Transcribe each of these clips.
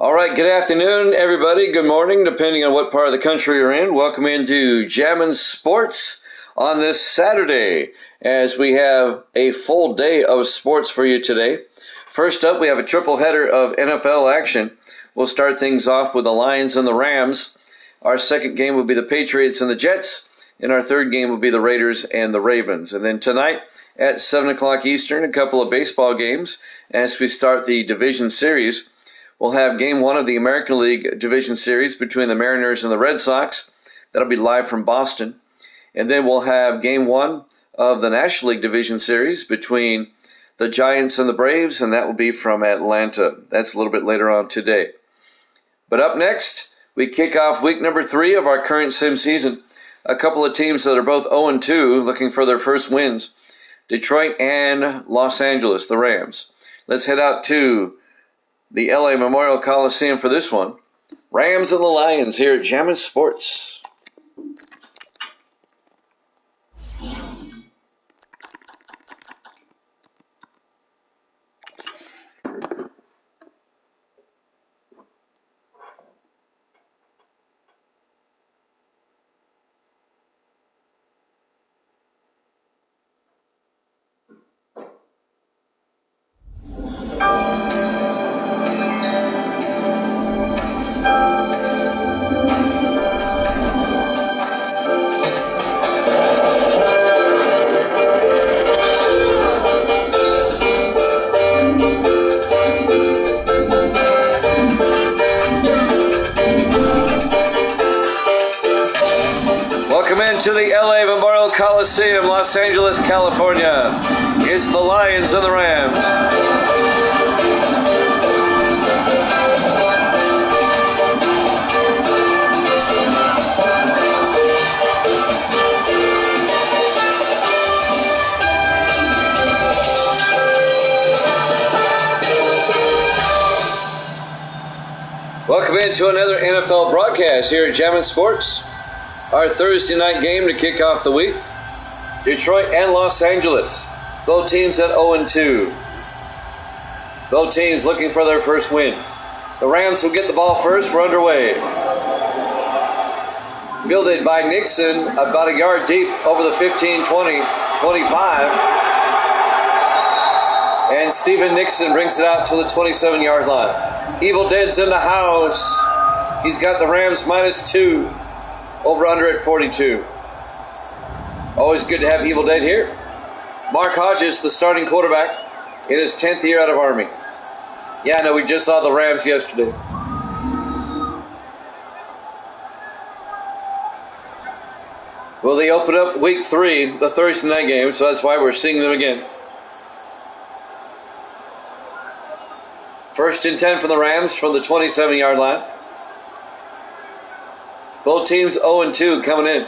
All right, good afternoon, everybody. Good morning, depending on what part of the country you're in. Welcome into Jammin' Sports on this Saturday, as we have a full day of sports for you today. First up, we have a triple header of NFL action. We'll start things off with the Lions and the Rams. Our second game will be the Patriots and the Jets, and our third game will be the Raiders and the Ravens. And then tonight at 7 o'clock Eastern, a couple of baseball games as we start the division series. We'll have Game 1 of the American League Division Series between the Mariners and the Red Sox. That'll be live from Boston. And then we'll have Game 1 of the National League Division Series between the Giants and the Braves, and that will be from Atlanta. That's a little bit later on today. But up next, we kick off week number 3 of our current sim season. A couple of teams that are both 0-2 looking for their first wins. Detroit and Los Angeles, the Rams. Let's head out to the LA Memorial Coliseum for this one. Rams and the Lions here at Jammin' Sports. into the LA Memorial Coliseum, Los Angeles, California. It's the Lions and the Rams. Welcome into another NFL broadcast here at Jammin' Sports. Our Thursday night game to kick off the week. Detroit and Los Angeles. Both teams at 0-2. Both teams looking for their first win. The Rams will get the ball first. We're underway. Fielded by Nixon about a yard deep over the 15, 20, 25. And Steven Nixon brings it out to the 27-yard line. Evil Dead's in the house. He's got the Rams -2. Over under at 42. Always good to have Evil Dead here. Mark Hodges, the starting quarterback, in his 10th year out of Army. Yeah, I know, we just saw the Rams yesterday. Well, they open up week 3, the Thursday night game, so that's why we're seeing them again. First and 10 for the Rams from the 27-yard line. Both teams 0-2 coming in.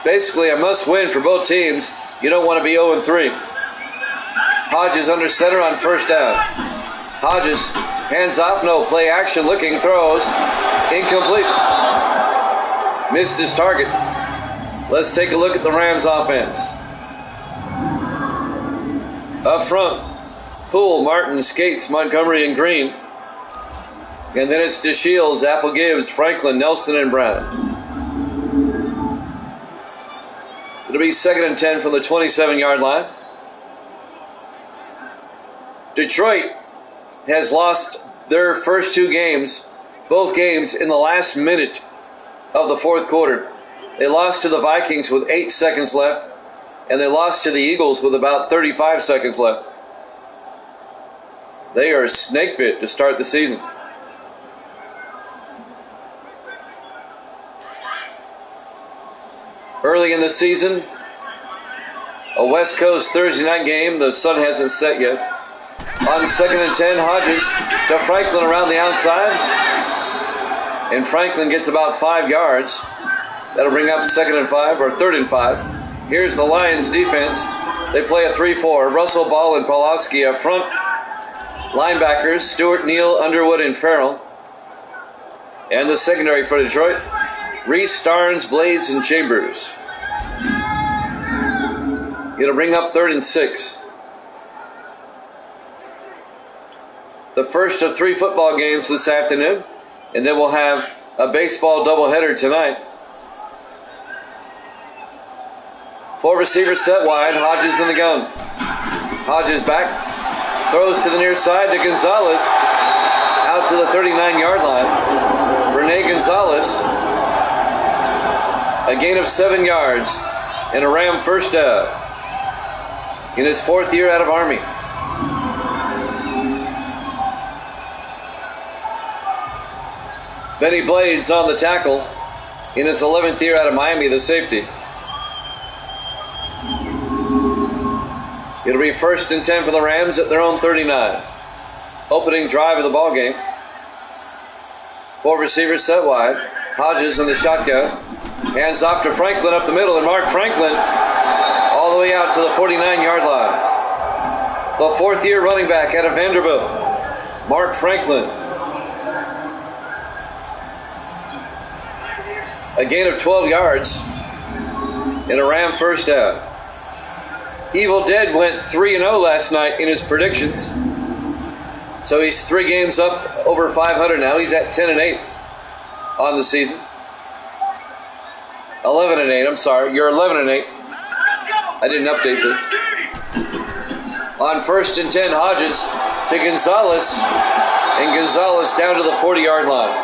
Basically, a must-win for both teams. You don't want to be 0-3. Hodges under center on first down. Hodges, hands off, no play action, looking, throws. Incomplete. Missed his target. Let's take a look at the Rams offense. Up front, Poole, Martin, Skates, Montgomery, and Green. And then it's DeShields, Apple Gibbs, Franklin, Nelson, and Brown. It'll be 2nd and 10 from the 27-yard line. Detroit has lost their first 2 games, both games in the last minute of the fourth quarter. They lost to the Vikings with 8 seconds left, and they lost to the Eagles with about 35 seconds left. They are snake bit to start the season. Early in the season, a West Coast Thursday night game. The sun hasn't set yet. On 2nd and 10, Hodges to Franklin around the outside. And Franklin gets about 5 yards. That'll bring up 2nd and 5 or 3rd and 5. Here's the Lions defense. They play a 3-4. Russell, Ball, and Pawlowski up front. Linebackers, Stewart, Neal, Underwood, and Farrell. And the secondary for Detroit, Reese, Starnes, Blades, and Chambers. It'll bring up 3rd and 6. The first of 3 football games this afternoon, and then we'll have a baseball doubleheader tonight. 4 receivers set wide, Hodges in the gun. Hodges back, throws to the near side to Gonzalez, out to the 39-yard line. Rene Gonzalez, a gain of 7 yards, and a Ram first down in his 4th year out of Army. Benny Blades on the tackle in his 11th year out of Miami, the safety. It'll be 1st and 10 for the Rams at their own 39. Opening drive of the ball game. 4 receivers set wide. Hodges in the shotgun. Hands off to Franklin up the middle, and Mark Franklin all the way out to the 49-yard line. The 4th year running back out of Vanderbilt, Mark Franklin. A gain of 12 yards and a Ram first down. Evil Dead went 3-0 last night in his predictions. So he's 3 games up over 500 now. He's at 10-8 on the season. 11-8, I'm sorry. You're 11-8. I didn't update that. On 1st and 10, Hodges to Gonzalez. And Gonzalez down to the 40-yard line.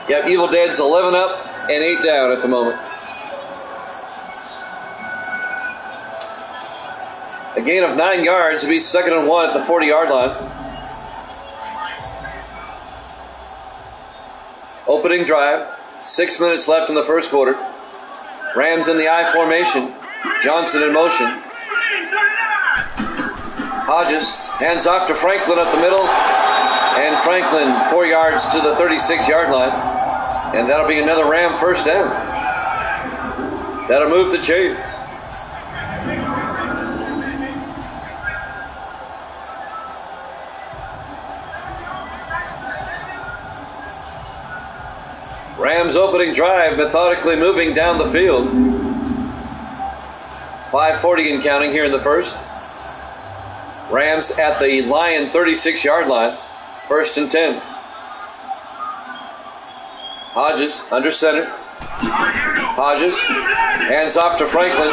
Yep, Evil Dead's 11 up and 8 down at the moment. A gain of 9 yards to be 2nd and 1 at the 40-yard line. Opening drive. 6 minutes left in the first quarter. Rams in the I formation. Johnson in motion. Hodges hands off to Franklin up the middle. And Franklin 4 yards to the 36-yard line. And that'll be another Ram first down. That'll move the chains. Rams opening drive, methodically moving down the field. 5:40 and counting here in the first. Rams at the Lion 36-yard line. 1st and 10. Hodges under center. Hodges hands off to Franklin.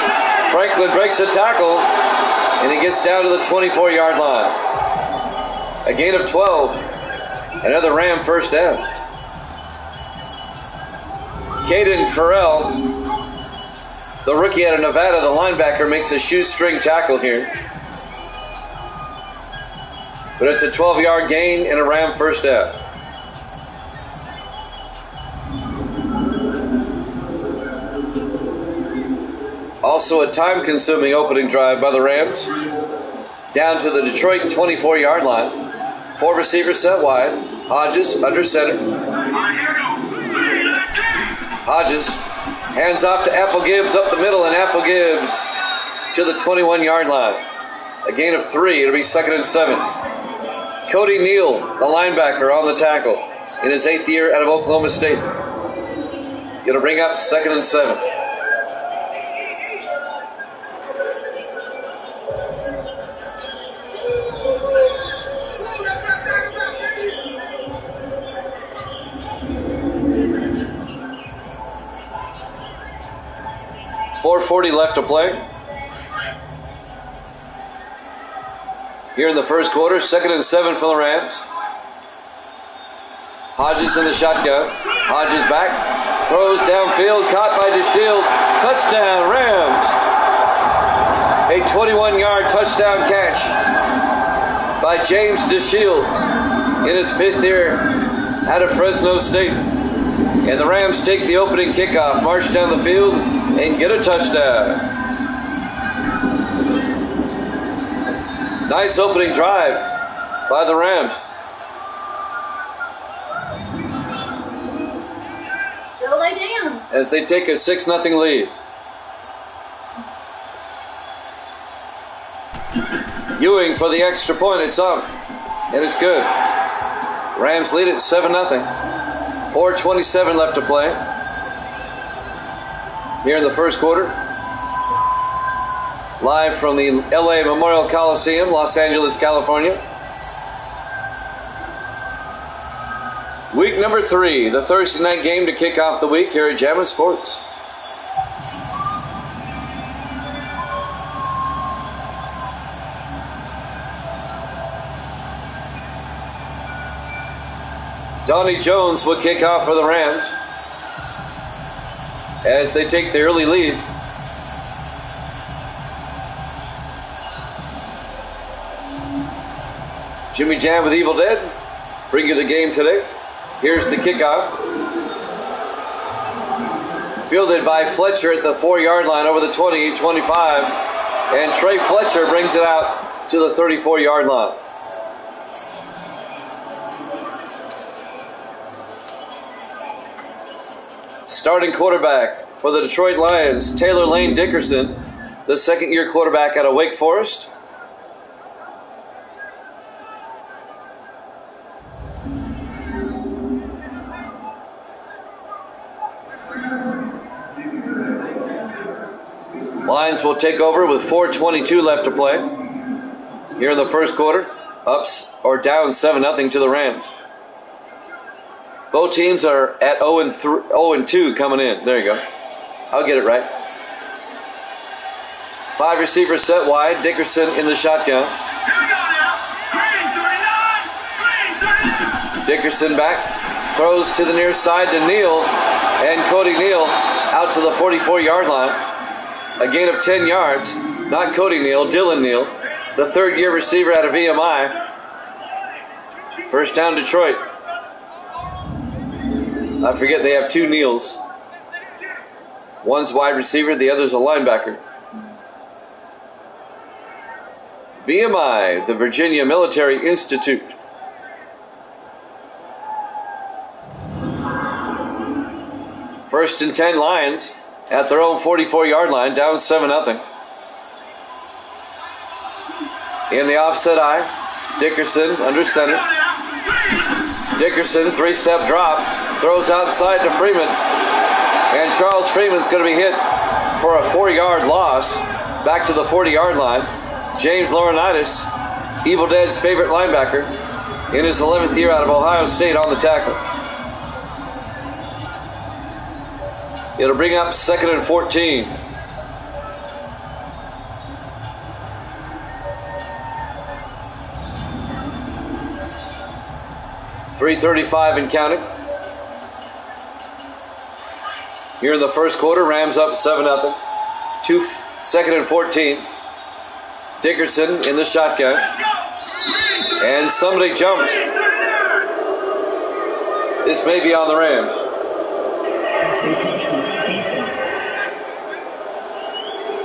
Franklin breaks a tackle, and he gets down to the 24-yard line. A gain of 12. Another Ram first down. Caden Farrell, the rookie out of Nevada, the linebacker, makes a shoestring tackle here. But it's a 12-yard gain and a Ram first down. Also a time-consuming opening drive by the Rams. Down to the Detroit 24-yard line. 4 receivers set wide. Hodges under center. Hodges hands off to Apple Gibbs up the middle, and Apple Gibbs to the 21-yard line. A gain of 3. It'll be 2nd and 7. Cody Neal, the linebacker, on the tackle in his 8th year out of Oklahoma State. Going to bring up 2nd and 7. .440 left to play. Here in the first quarter, 2nd and 7 for the Rams. Hodges in the shotgun. Hodges back. Throws downfield. Caught by DeShields. Touchdown, Rams. A 21-yard touchdown catch by James DeShields in his 5th year out of Fresno State. And the Rams take the opening kickoff, march down the field, and get a touchdown. Nice opening drive by the Rams. Go lay down. As they take a 6-0 lead. Ewing for the extra point. It's up. And it's good. Rams lead it 7-0. 4:27 left to play. Here in the first quarter. Live from the LA Memorial Coliseum, Los Angeles, California. Week number 3, the Thursday night game to kick off the week here at Jammin' Sports. Donnie Jones will kick off for the Rams as they take the early lead. Jimmy Jam with Evil Dead bring you the game today. Here's the kickoff. Fielded by Fletcher at the 4-yard line over the 20, 25. And Trey Fletcher brings it out to the 34-yard line. Starting quarterback for the Detroit Lions, Taylor Lane Dickerson, the 2nd-year quarterback out of Wake Forest. Lions will take over with 4:22 left to play. Here in the first quarter, ups or down 7-0 to the Rams. Both teams are at 0-2 coming in. There you go. I'll get it right. 5 receivers set wide. Dickerson in the shotgun. Dickerson back. Throws to the near side to Neal. And Cody Neal out to the 44-yard line. A gain of 10 yards. Not Cody Neal, Dylan Neal, the 3rd-year receiver out of VMI. First down, Detroit. I forget they have two Neils. One's wide receiver, the other's a linebacker. VMI, the Virginia Military Institute. First and 10 Lions at their own 44-yard line, down 7-0. In the offset eye, Dickerson under center. Dickerson, three-step drop, throws outside to Freeman. And Charles Freeman's going to be hit for a 4-yard loss back to the 40-yard line. James Laurinaitis, Evil Dead's favorite linebacker, in his 11th year out of Ohio State on the tackle. It'll bring up 2nd and 14. .335 and counting. Here in the first quarter, Rams up 7-0. 2nd and 14. Dickerson in the shotgun. And somebody jumped. This may be on the Rams.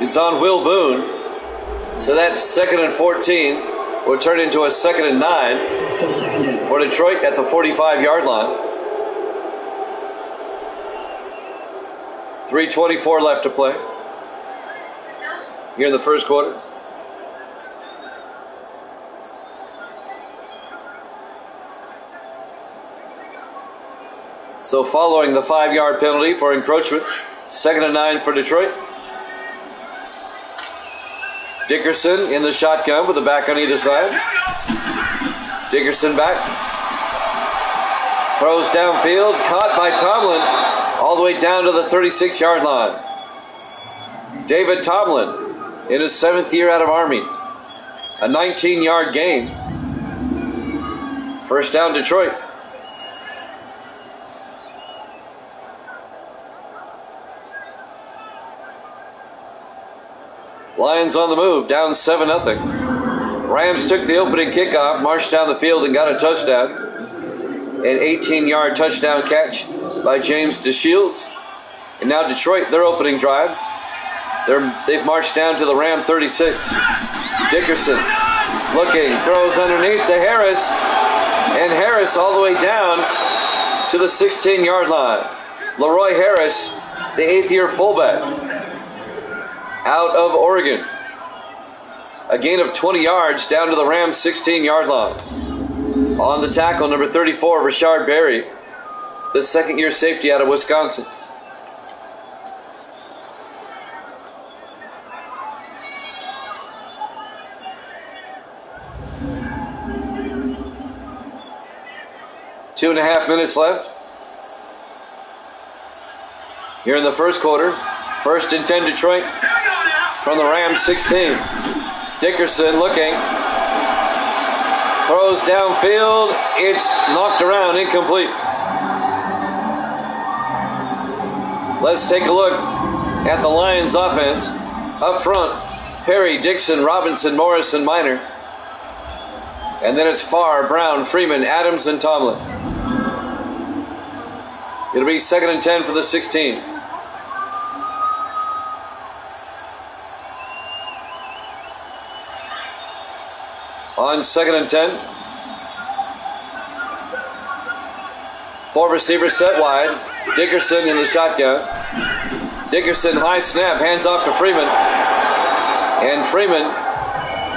It's on Will Boone. So that's 2nd and 14. Will turn into a 2nd and 9 for Detroit at the 45-yard line. 3:24 left to play here in the first quarter. So following the 5-yard penalty for encroachment, 2nd and 9 for Detroit. Dickerson in the shotgun with the back on either side. Dickerson back. Throws downfield, caught by Tomlin, all the way down to the 36-yard line. David Tomlin in his 7th year out of Army. A 19-yard gain. First down, Detroit. Lions on the move, down 7-0. Rams took the opening kickoff, marched down the field and got a touchdown. An 18-yard touchdown catch by James DeShields. And now Detroit, their opening drive. They've marched down to the Ram 36. Dickerson looking, throws underneath to Harris. And Harris all the way down to the 16-yard line. Leroy Harris, the 8th-year fullback, out of Oregon. A gain of 20 yards down to the Rams' 16-yard line. On the tackle, number 34, Rashard Berry, the 2nd-year safety out of Wisconsin. Two and a half minutes left here in the first quarter. 1st and 10 Detroit from the Rams 16. Dickerson looking. Throws downfield. It's knocked around, incomplete. Let's take a look at the Lions offense. Up front, Perry, Dixon, Robinson, Morrison, Minor. And then it's Farr, Brown, Freeman, Adams, and Tomlin. It'll be 2nd and 10 for the 16. On 2nd and 10. 4 receivers set wide. Dickerson in the shotgun. Dickerson, high snap, hands off to Freeman. And Freeman,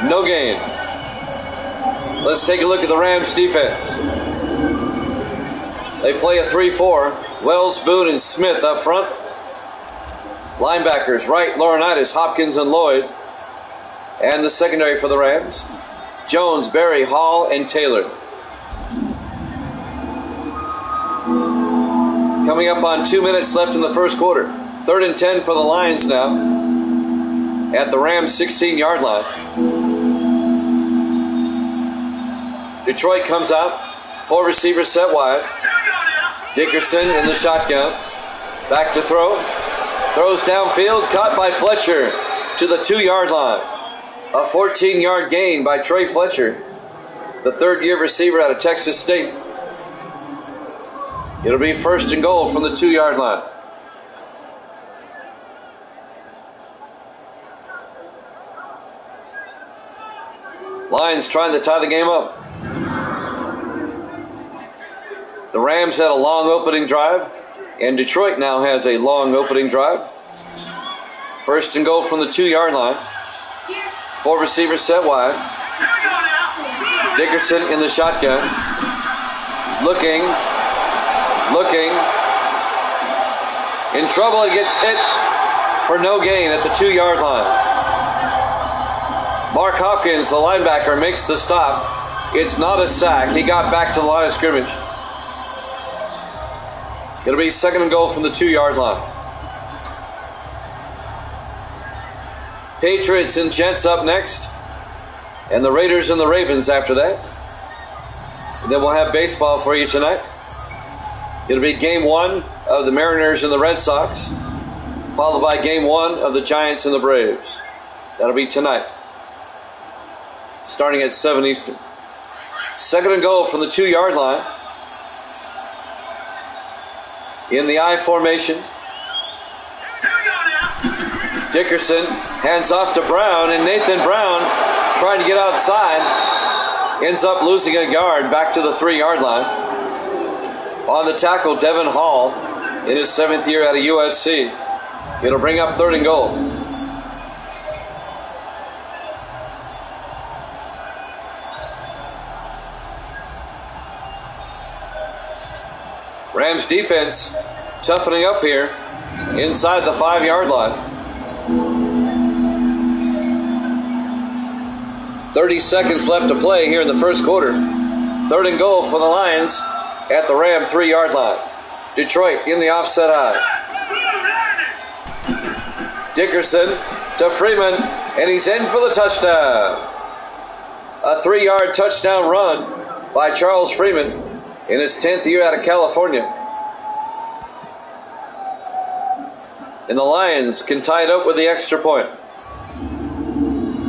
no gain. Let's take a look at the Rams defense. They play a 3-4. Wells, Boone, and Smith up front. Linebackers, Wright, Laurinaitis, Hopkins, and Lloyd. And the secondary for the Rams, Jones, Berry, Hall, and Taylor. Coming up on 2 minutes left in the first quarter. 3rd and 10 for the Lions now at the Rams' 16-yard line. Detroit comes out. 4 receivers set wide. Dickerson in the shotgun. Back to throw. Throws downfield. Caught by Fletcher to the 2-yard line. A 14-yard gain by Trey Fletcher, the 3rd-year receiver out of Texas State. It'll be first and goal from the 2-yard line. Lions trying to tie the game up. The Rams had a long opening drive, and Detroit now has a long opening drive. First and goal from the 2-yard line. 4 receivers set wide. Dickerson in the shotgun. Looking. In trouble, he gets hit for no gain at the 2-yard line. Mark Hopkins, the linebacker, makes the stop. It's not a sack. He got back to the line of scrimmage. It'll be second and goal from the 2-yard line. Patriots and Jets up next. And the Raiders and the Ravens after that. And then we'll have baseball for you tonight. It'll be game 1 of the Mariners and the Red Sox, followed by game 1 of the Giants and the Braves. That'll be tonight, starting at 7 Eastern. Second and goal from the 2-yard line. In the I formation. Dickerson hands off to Brown, and Nathan Brown, trying to get outside, ends up losing a yard back to the 3-yard line. On the tackle, Devin Hall, in his 7th year out of USC. It'll bring up third and goal. Rams defense toughening up here inside the 5-yard line. 30 seconds left to play here in the first quarter. Third and goal for the Lions at the Ram 3-yard line. Detroit in the offset high. Dickerson to Freeman, and he's in for the touchdown. A 3-yard touchdown run by Charles Freeman in his 10th year out of California. And the Lions can tie it up with the extra point.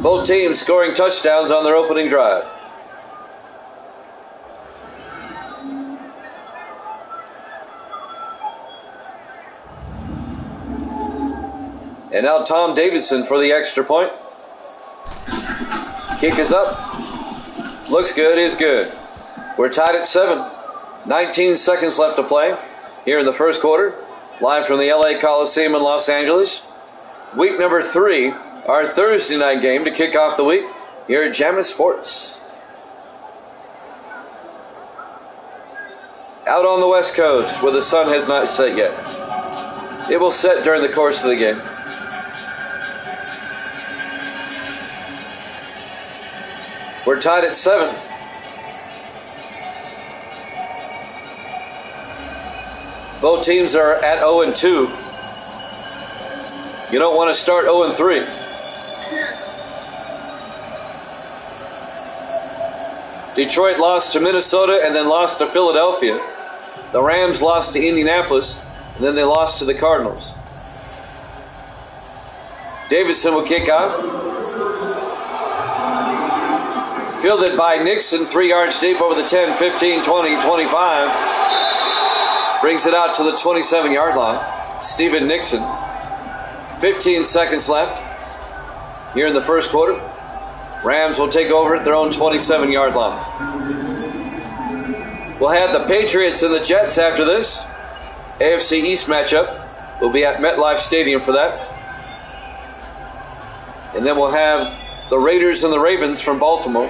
Both teams scoring touchdowns on their opening drive. And now Tom Davidson for the extra point. Kick is up. Looks good, is good. We're tied at 7. 19 seconds left to play here in the first quarter. Live from the LA Coliseum in Los Angeles. Week number 3, our Thursday night game to kick off the week here at Jammin' Sports. Out on the West Coast where the sun has not set yet. It will set during the course of the game. We're tied at 7. Both teams are at 0-2. You don't want to start 0-3. Detroit lost to Minnesota and then lost to Philadelphia. The Rams lost to Indianapolis and then they lost to the Cardinals. Davidson will kick off. Fielded by Nixon, 3 yards deep over the 10, 15, 20, 25. Brings it out to the 27-yard line. Steven Nixon. 15 seconds left here in the first quarter. Rams will take over at their own 27-yard line. We'll have the Patriots and the Jets after this. AFC East matchup. We'll be at MetLife Stadium for that. And then we'll have the Raiders and the Ravens from Baltimore.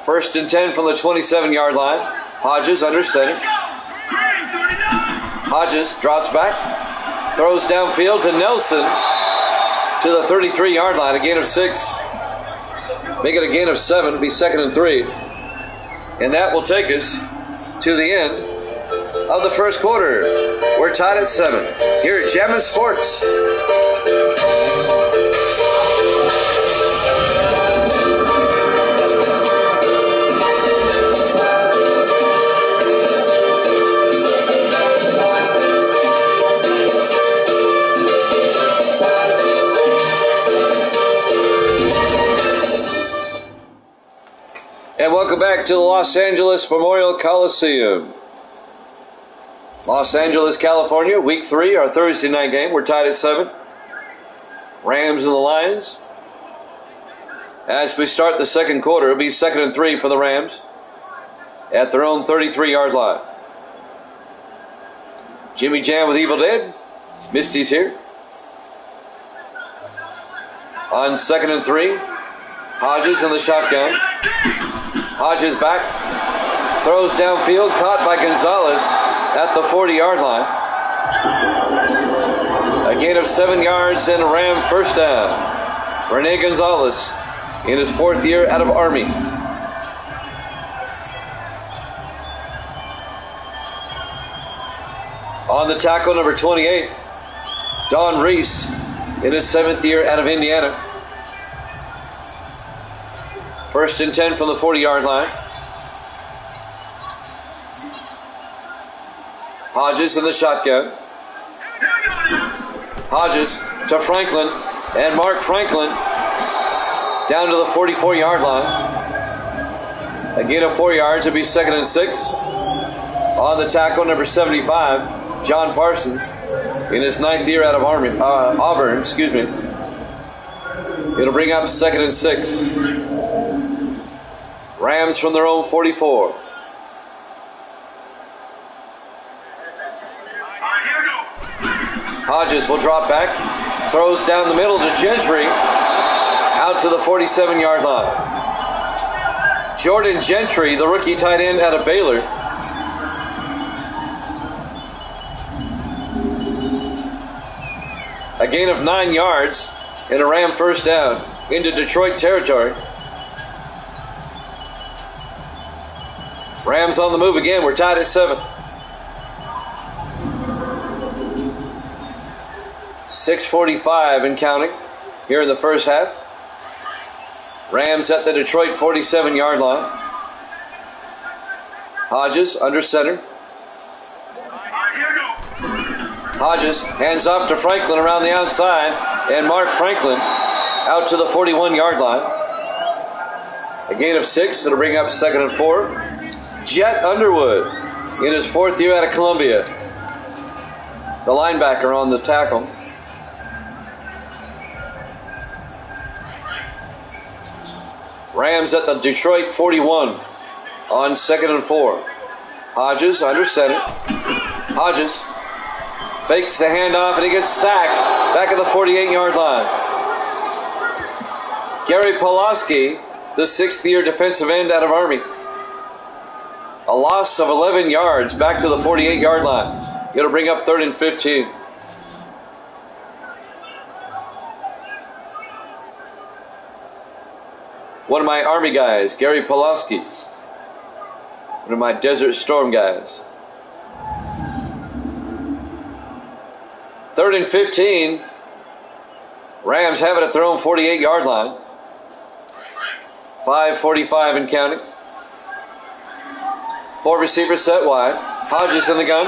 First and 10 from the 27-yard line. Hodges under center. Hodges drops back. Throws downfield to Nelson to the 33-yard line. A gain of 6. Make it a gain of 7. It'll be 2nd and 3. And that will take us to the end of the first quarter. We're tied at 7 here at Jammin' Sports. And welcome back to the Los Angeles Memorial Coliseum. Los Angeles, California, Week 3, our Thursday night game. We're tied at 7. Rams and the Lions. As we start the second quarter, it'll be 2nd and 3 for the Rams at their own 33-yard line. Jimmy Jam with Evil Dead. Misty's here. On 2nd and 3, Hodges in the shotgun. Hodges back, throws downfield, caught by Gonzalez at the 40-yard line. A gain of 7 yards and a Ram first down. Rene Gonzalez in his 4th year out of Army. On the tackle, number 28, Don Reese in his 7th year out of Indiana. 1st and 10 from the 40-yard line. Hodges in the shotgun. Hodges to Franklin, and Mark Franklin down to the 44-yard line. A gain of 4 yards. It'll be 2nd and 6. On the tackle, number 75, John Parsons in his 9th year out of Auburn. It'll bring up 2nd and 6. Rams from their own 44. Hodges will drop back, throws down the middle to Gentry, out to the 47-yard line. Jordan Gentry, the rookie tight end out of Baylor. A gain of 9 yards and a Ram first down into Detroit territory. Rams on the move again. We're tied at 7. 6:45 and counting here in the first half. Rams at the Detroit 47-yard line. Hodges under center. Hodges hands off to Franklin around the outside, and Mark Franklin out to the 41-yard line. A gain of 6. It'll bring up 2nd and 4. Jet Underwood in his 4th year out of Columbia. The linebacker on the tackle. Rams at the Detroit 41 on 2nd and 4. Hodges under center. Hodges fakes the handoff and he gets sacked back at the 48-yard line. Gary Pulaski, the 6th year defensive end out of Army. A loss of 11 yards back to the 48-yard line. It'll bring up 3rd and 15. One of my Army guys, Gary Pulaski. One of my Desert Storm guys. 3rd and 15. Rams have it at their own 48-yard line. 5:45 and counting. 4 receivers set wide. Hodges in the gun.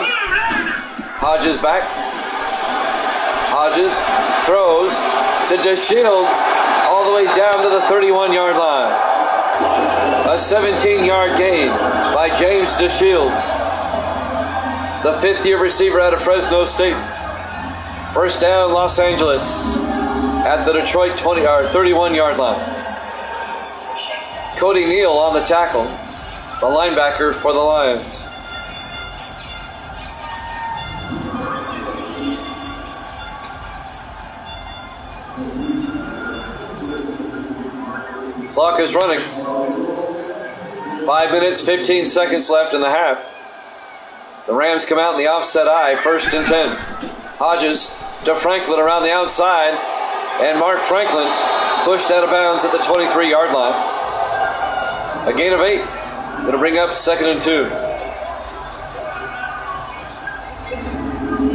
Hodges back. Hodges throws to DeShields all the way down to the 31-yard line. A 17-yard gain by James DeShields, the 5th year receiver out of Fresno State. First down, Los Angeles at the Detroit 31-yard line. Cody Neal on the tackle, the linebacker for the Lions. Clock is running. 5 minutes, 15 seconds left in the half. The Rams come out in the offset eye, 1st and 10. Hodges to Franklin around the outside, and Mark Franklin pushed out of bounds at the 23-yard line. A gain of 8. It'll bring up 2nd and 2.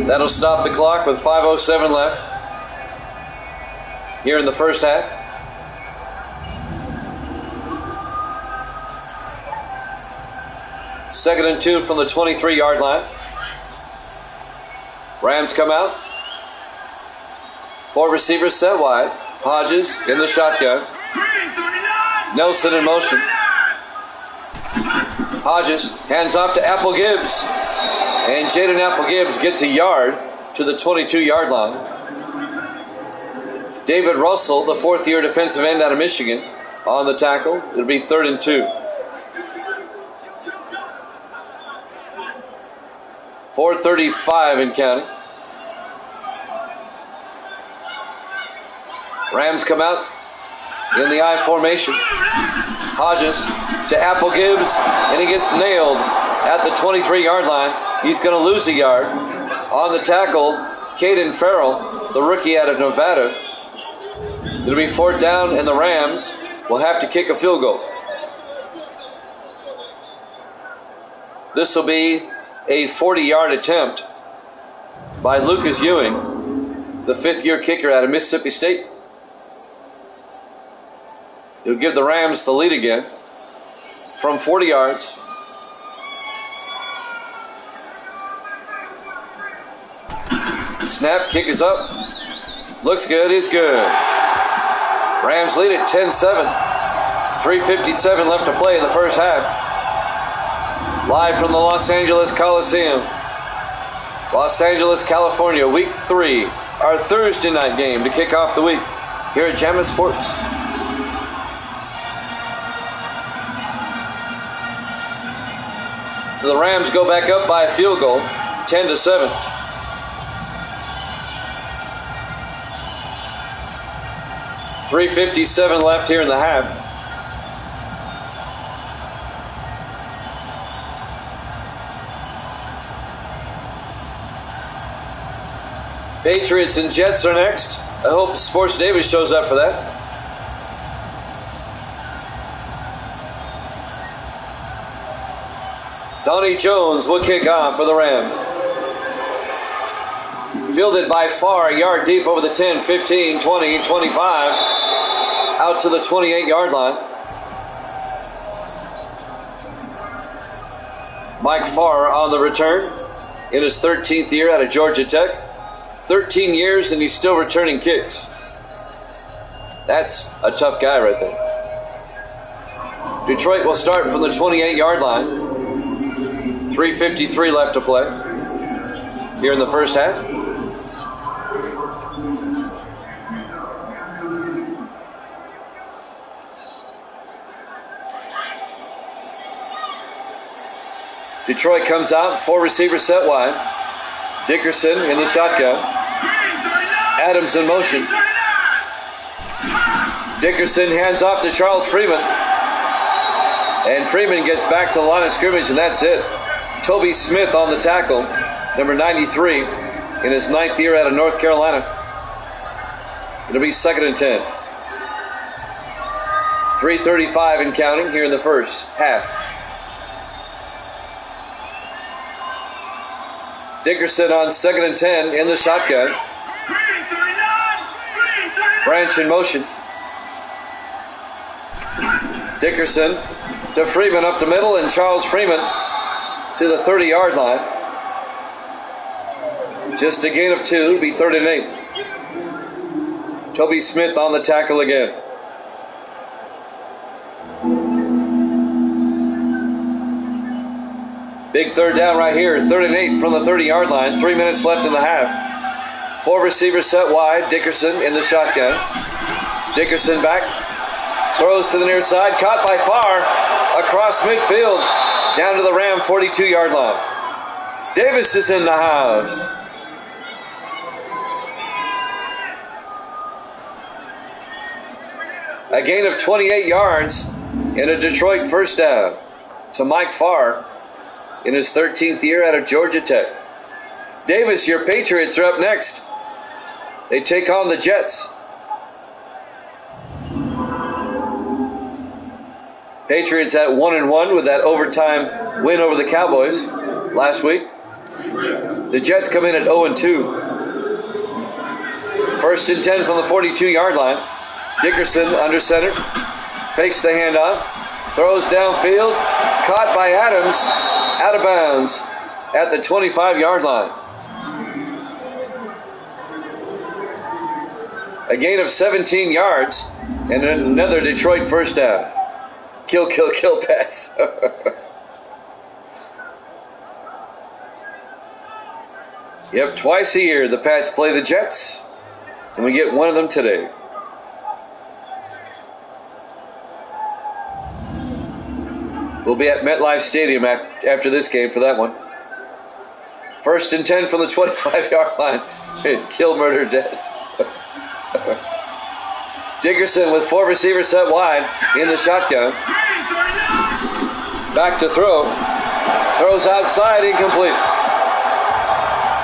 That'll stop the clock with 5:07 left here in the first half. Second and 2 from the 23-yard line. Rams come out. 4 receivers set wide. Hodges in the shotgun. Nelson in motion. Hodges hands off to Apple Gibbs. And Jaden Apple Gibbs gets a yard to the 22-yard line. David Russell, the fourth-year defensive end out of Michigan, on the tackle. It'll be 3rd and 2. 4:35 in counting. Rams come out in the I formation. Hodges to Apple Gibbs, and he gets nailed at the 23-yard line. He's going to lose a yard. On the tackle, Caden Farrell, the rookie out of Nevada. It'll be 4th down, and the Rams will have to kick a field goal. This will be a 40-yard attempt by Lucas Ewing, the 5th-year kicker out of Mississippi State. He'll give the Rams the lead again from 40 yards. Snap, kick is up. Looks good, is good. Rams lead at 10-7. 3:57 left to play in the first half. Live from the Los Angeles Coliseum. Los Angeles, California, Week 3. Our Thursday night game to kick off the week here at Jammin' Sports. So the Rams go back up by a field goal, 10-7. .357 left here in the half. Patriots and Jets are next. I hope Sports Davis shows up for that. Donnie Jones will kick off for the Rams. Fielded by far, a yard deep over the 10, 15, 20, 25, out to the 28-yard line. Mike Farr on the return in his 13th year out of Georgia Tech. 13 years and he's still returning kicks. That's a tough guy right there. Detroit will start from the 28-yard line. 3:53 left to play here in the first half. Detroit comes out, 4 receivers set wide. Dickerson in the shotgun. Adams in motion. Dickerson hands off to Charles Freeman. And Freeman gets back to the line of scrimmage, and that's it. Toby Smith on the tackle, number 93, in his 9th year out of North Carolina. It'll be 2nd and 10. 3:35 and counting here in the first half. Dickerson on 2nd and 10 in the shotgun. Branch in motion. Dickerson to Freeman up the middle, and Charles Freeman to the 30-yard line. Just a gain of 2, it'll be 3rd and 8. Toby Smith on the tackle again. Big 3rd down right here, 3rd and 8 from the 30-yard line. 3 minutes left in the half. 4 receivers set wide. Dickerson in the shotgun. Dickerson back. Throws to the near side. Caught by Farr. Across midfield. Down to the Ram 42-yard line. Davis is in the house. A gain of 28 yards and a Detroit first down to Mike Farr in his 13th year out of Georgia Tech. Davis, your Patriots are up next. They take on the Jets. Patriots at 1-1 with that overtime win over the Cowboys last week. The Jets come in at 0-2. 1st and 10 from the 42-yard line. Dickerson under center. Fakes the handoff. Throws downfield. Caught by Adams. Out of bounds at the 25-yard line. A gain of 17 yards and another Detroit first down. Kill pass. Yep, twice a year the Pats play the Jets, and we get one of them today. We'll be at MetLife Stadium after this game for that one. 1st and 10 from the 25-yard line. Kill, murder, death. Dickerson with 4 receivers set wide in the shotgun. Back to throw. Throws outside, incomplete.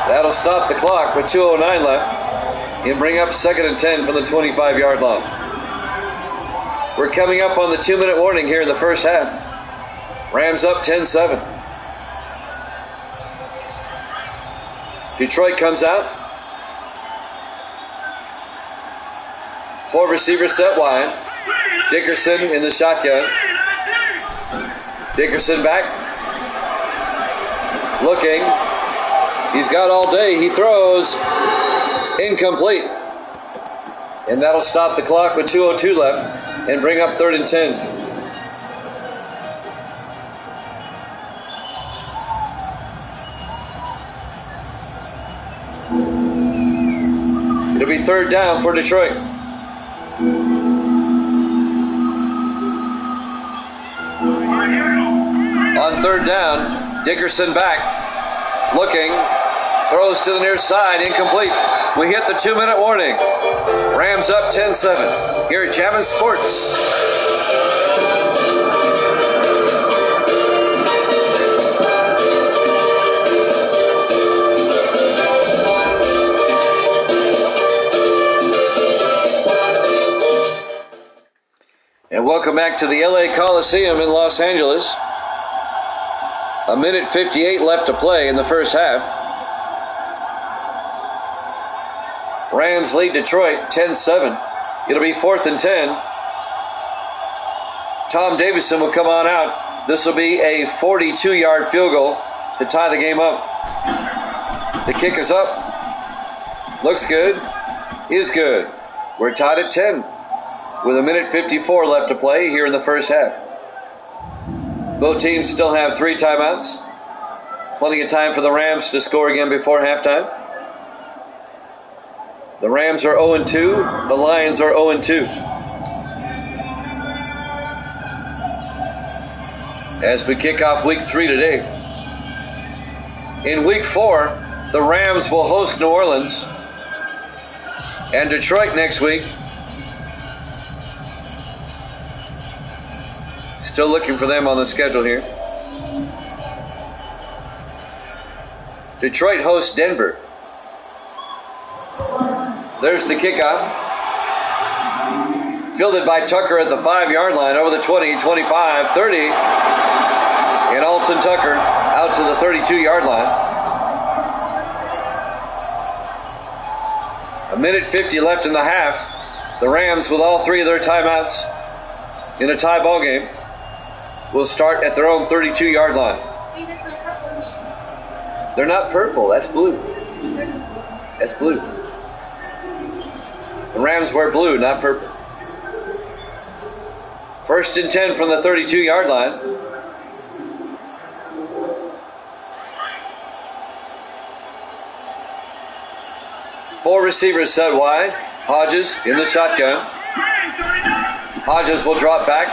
That'll stop the clock with 2:09 left and bring up 2nd and 10 from the 25-yard line. We're coming up on the 2-minute warning here in the first half. Rams up 10-7. Detroit comes out. 4 receivers set wide. Dickerson in the shotgun. Dickerson back. Looking. He's got all day. He throws. Incomplete. And that'll stop the clock with 2:02 left and bring up 3rd and 10. It'll be 3rd down for Detroit. On 3rd down, Dickerson back. Looking. Throws to the near side. Incomplete. We hit the 2-minute warning. Rams up 10-7 here at Jammin' Sports. And welcome back to the LA Coliseum in Los Angeles. 1:58 left to play in the first half. Rams lead Detroit 10-7. It'll be 4th and 10. Tom Davidson will come on out. This will be a 42-yard field goal to tie the game up. The kick is up. Looks good. Is good. We're tied at 10 with 1:54 left to play here in the first half. Both teams still have 3 timeouts. Plenty of time for the Rams to score again before halftime. The Rams are 0-2. The Lions are 0-2. As we kick off week 3 today. In week 4, the Rams will host New Orleans and Detroit next week. Still looking for them on the schedule here. Detroit hosts Denver. There's the kickoff. Fielded by Tucker at the 5-yard line over the 20, 25, 30. And Alton Tucker out to the 32-yard line. 1:50 left in the half. The Rams, with all 3 of their timeouts in a tie ball game, will start at their own 32-yard line. They're not purple. That's blue. That's blue. The Rams wear blue, not purple. 1st and 10 from the 32-yard line. Four receivers set wide. Hodges in the shotgun. Hodges will drop back.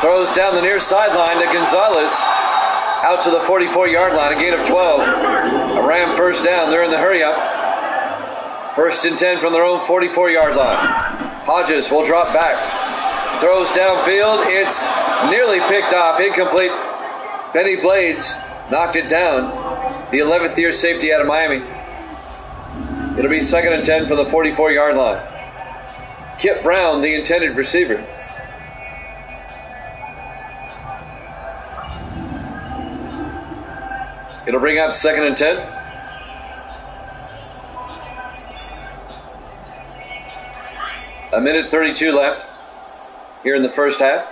Throws down the near sideline to Gonzalez. Out to the 44-yard line, a gain of 12. A Ram first down. They're in the hurry up. 1st and 10 from their own 44-yard line. Hodges will drop back. Throws downfield. It's nearly picked off. Incomplete. Benny Blades knocked it down. The 11th year safety out of Miami. It'll be 2nd and 10 from the 44-yard line. Kip Brown, the intended receiver. It'll bring up 2nd and 10. A minute 32 left here in the first half.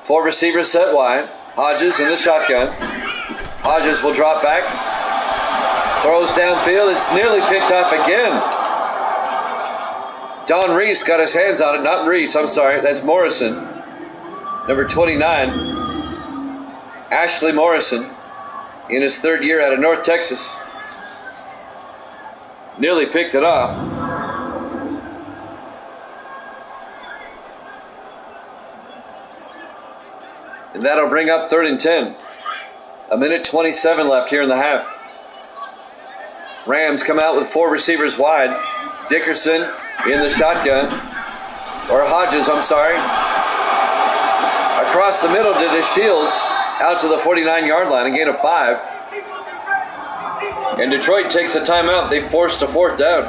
Four receivers set wide. Hodges in the shotgun. Hodges will drop back. Throws downfield. It's nearly picked off again. Don Reese got his hands on it. Not Reese, I'm sorry. That's Morrison. Number 29. Ashley Morrison in his third year out of North Texas. Nearly picked it off. And that'll bring up 3rd and 10. 1:27 left here in the half. Rams come out with 4 receivers wide. Dickerson in the shotgun. Or Hodges, I'm sorry. Across the middle to Shields. Out to the 49-yard line. A gain of 5. And Detroit takes a timeout. They forced a 4th down.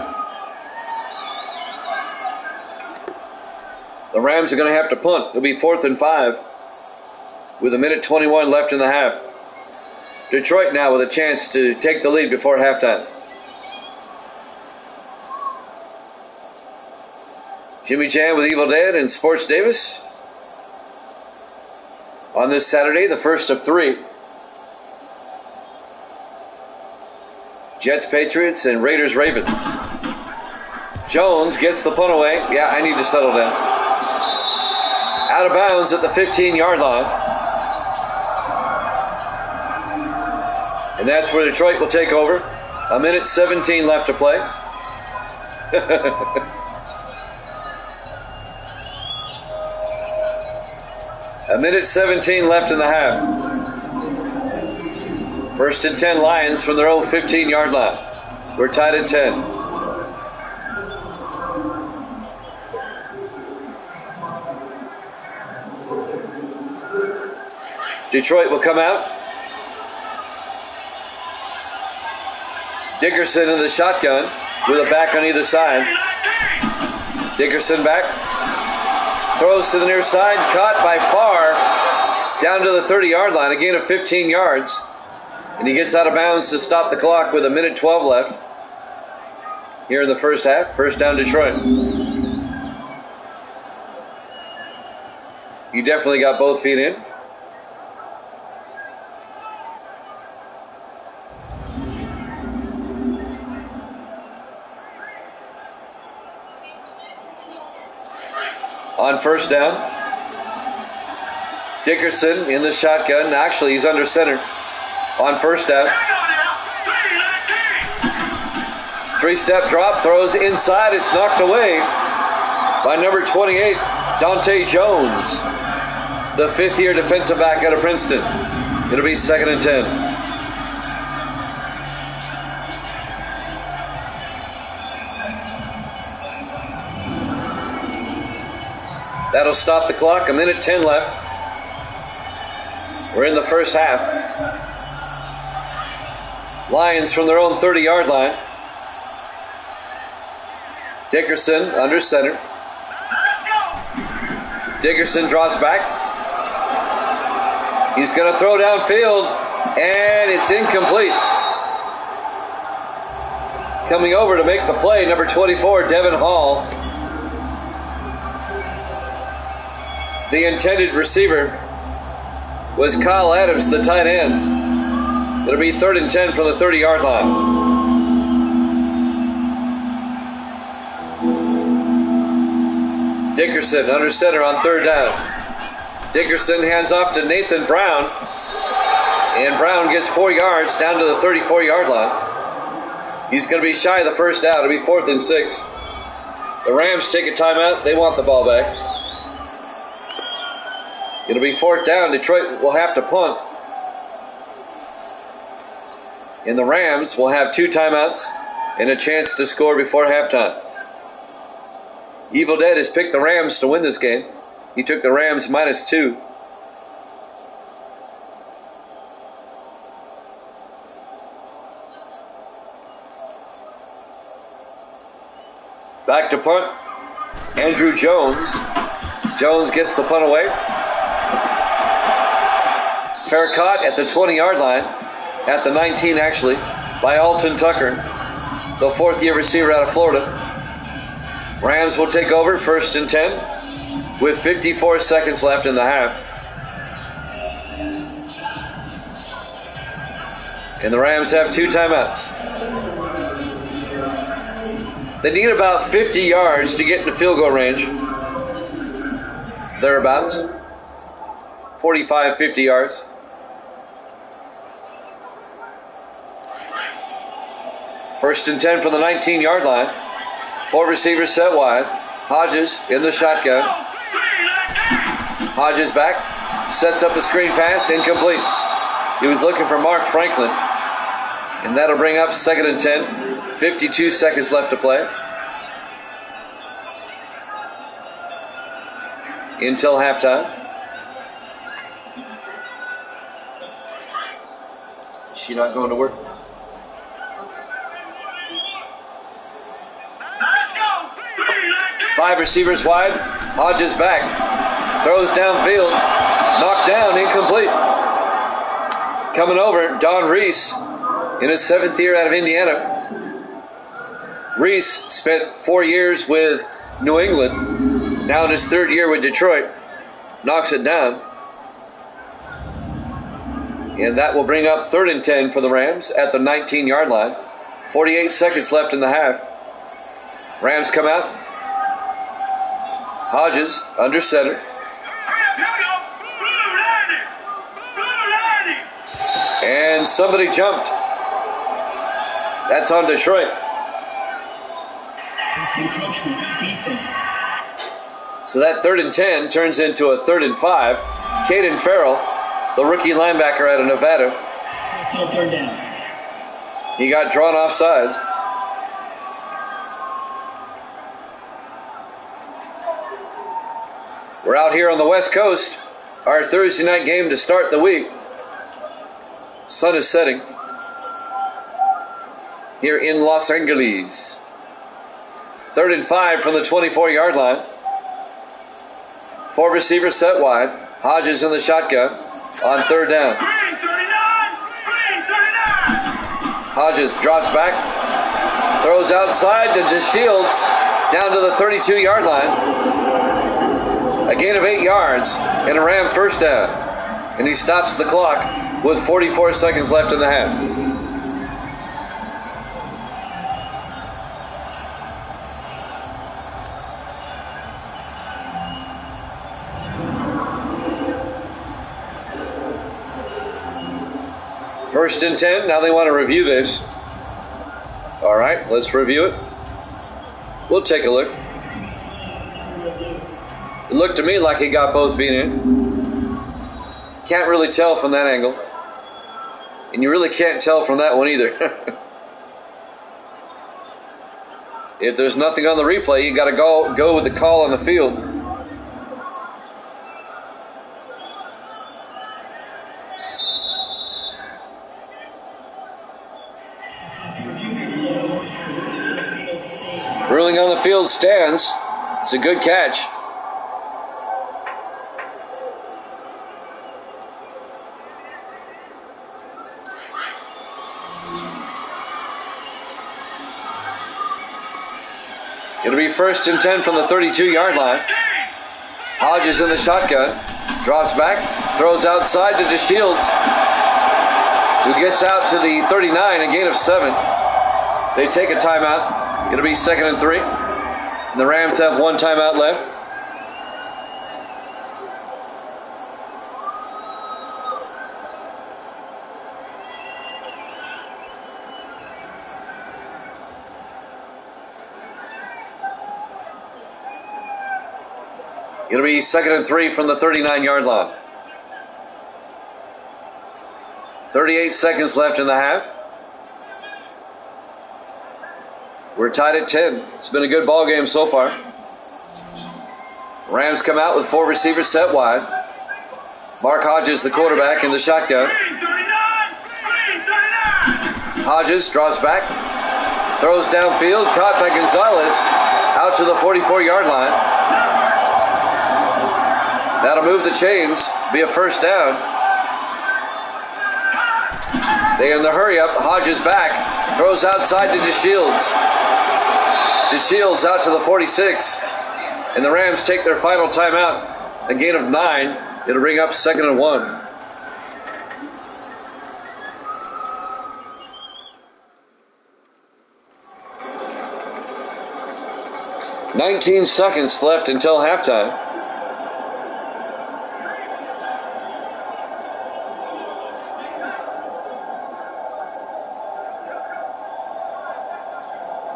The Rams are going to have to punt. It'll be 4th and 5. With 1:21 left in the half. Detroit now with a chance to take the lead before halftime. Jimmy Jam with Evil Dead and Sports Davis. On this Saturday, the first of 3. Jets, Patriots, and Raiders, Ravens. Jones gets the punt away. Yeah, I need to settle down. Out of bounds at the 15-yard line. And that's where Detroit will take over. 1:17 left to play. 1:17 left in the half. 1st and 10 Lions from their own 15-yard line. We're tied at 10. Detroit will come out. Dickerson in the shotgun with a back on either side. Dickerson back. Throws to the near side. Caught by Farr. Down to the 30-yard line. A gain of 15 yards. And he gets out of bounds to stop the clock with 1:12 left. Here in the first half. First down Detroit. You definitely got both feet in. On first down, Dickerson in the shotgun. Actually, he's under center. On first down. 3-step drop, throws inside. It's knocked away by number 28, Dante Jones, the 5th-year defensive back out of Princeton. It'll be 2nd and 10. That'll stop the clock. 1:10 left. We're in the first half. Lions from their own 30-yard line. Dickerson under center. Dickerson drops back. He's going to throw downfield, and it's incomplete. Coming over to make the play, number 24, Devin Hall. The intended receiver was Kyle Adams, the tight end. It'll be 3rd and 10 from the 30-yard line. Dickerson under center on 3rd down. Dickerson hands off to Nathan Brown. And Brown gets 4 yards down to the 34-yard line. He's going to be shy of the first down. It'll be 4th and 6. The Rams take a timeout. They want the ball back. It'll be 4th down. Detroit will have to punt. And the Rams will have 2 timeouts and a chance to score before halftime. Evil Dead has picked the Rams to win this game. He took the Rams -2. Back to punt. Andrew Jones. Jones gets the punt away. Fair caught at the 20-yard line. At the 19, actually, by Alton Tucker, the 4th-year receiver out of Florida. Rams will take over 1st and 10 with 54 seconds left in the half. And the Rams have 2 timeouts. They need about 50 yards to get into field goal range. Thereabouts. 45, 50 yards. First and 10 from the 19-yard line. 4 receivers set wide. Hodges in the shotgun. Hodges back. Sets up a screen pass. Incomplete. He was looking for Mark Franklin. And that'll bring up second and 10. 52 seconds left to play. Until halftime. Is she not going to work? Five receivers wide. Hodges back. Throws downfield. Knocked down. Incomplete. Coming over, Don Reese in his 7th year out of Indiana. Reese spent 4 years with New England. Now in his 3rd year with Detroit. Knocks it down. And that will bring up 3rd and 10 for the Rams at the 19-yard line. 48 seconds left in the half. Rams come out. Hodges under center. And somebody jumped. That's on Detroit. So that 3rd and 10 turns into a 3rd and 5. Caden Farrell, the rookie linebacker out of Nevada. Still 3rd down. He got drawn off sides. We're out here on the West Coast. Our Thursday night game to start the week. Sun is setting here in Los Angeles. 3rd and 5 from the 24-yard line. 4 receivers set wide. Hodges in the shotgun on 3rd down. Hodges drops back. Throws outside to DeShields down to the 32-yard line. A gain of 8 yards and a Ram first down. And he stops the clock with 44 seconds left in the half. First and 10. Now they want to review this. All right, let's review it. We'll take a look. It looked to me like he got both feet in. Can't really tell from that angle. And you really can't tell from that one either. If there's nothing on the replay, you got to go with the call on the field. Ruling on the field stands. It's a good catch. It'll be first and 10 from the 32-yard line. Hodges in the shotgun. Drops back. Throws outside to DeShields, who gets out to the 39, a gain of 7. They take a timeout. It'll be 2nd and 3. And the Rams have 1 timeout left. It'll be 2nd and 3 from the 39-yard line. 38 seconds left in the half. We're tied at 10. It's been a good ball game so far. Rams come out with 4 receivers set wide. Mark Hodges, the quarterback, in the shotgun. Hodges draws back. Throws downfield. Caught by Gonzalez. Out to the 44-yard line. That'll move the chains. Be a first down. They in the hurry up. Hodges back. Throws outside to DeShields. DeShields out to the 46. And the Rams take their final timeout. A gain of 9. It'll bring up 2nd and 1. "19 seconds left until halftime.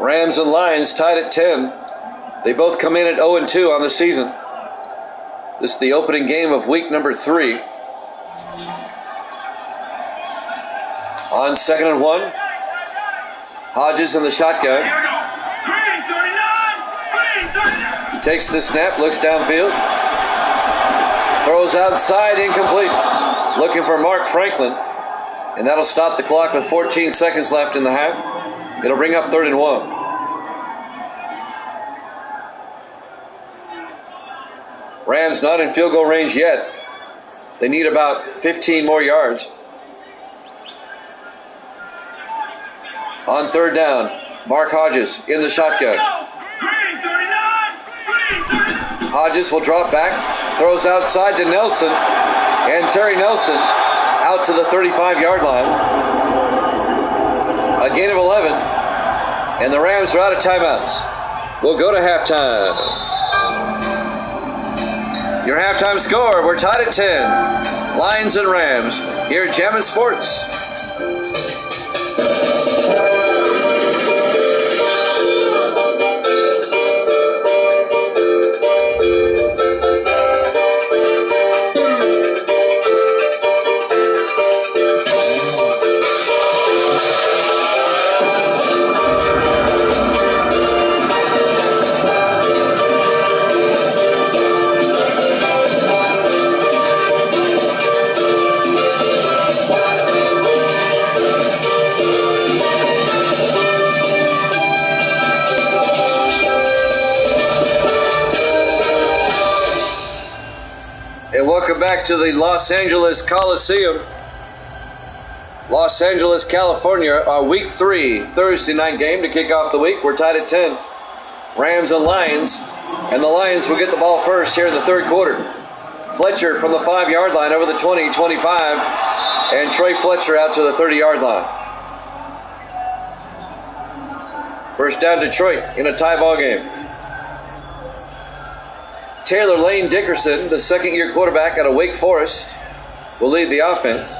Rams and Lions tied at 10. They both come in at 0-2 on the season. This is the opening game of week number 3. On 2nd and 1, Hodges in the shotgun. Takes the snap, looks downfield. Throws outside, incomplete. Looking for Mark Franklin. And that'll stop the clock with 14 seconds left in the half. It'll bring up 3rd and 1. Rams not in field goal range yet. They need about 15 more yards. On 3rd down, Mark Hodges in the shotgun. Hodges will drop back, throws outside to Nelson, and Terry Nelson out to the 35-yard line. A gain of 11, and the Rams are out of timeouts. We'll go to halftime. Your halftime score, we're tied at 10. Lions and Rams here at Jammin' Sports. Welcome back to the Los Angeles Coliseum, Los Angeles, California. Our Week 3 Thursday night game to kick off the week. We're tied at 10. Rams and Lions, and the Lions will get the ball first here in the 3rd quarter. Fletcher from the 5-yard line over the 20-25, and Trey Fletcher out to the 30-yard line. First down, Detroit in a tie ball game. Taylor Lane Dickerson, the second-year quarterback out of Wake Forest, will lead the offense.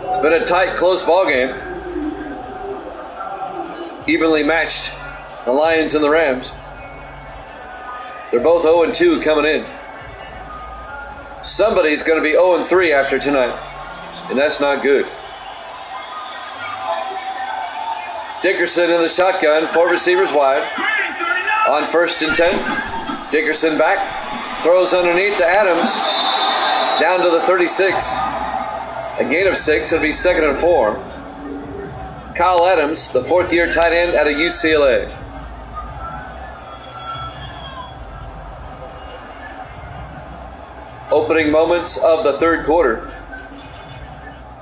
It's been a tight, close ball game. Evenly matched, the Lions and the Rams. They're both 0-2 coming in. Somebody's going to be 0-3 after tonight, and that's not good. Dickerson in the shotgun, 4 receivers wide. On 1st and 10, Dickerson back, throws underneath to Adams, down to the 36. A gain of 6, it'll be 2nd and 4. Kyle Adams, the 4th-year tight end out of UCLA. Opening moments of the 3rd quarter.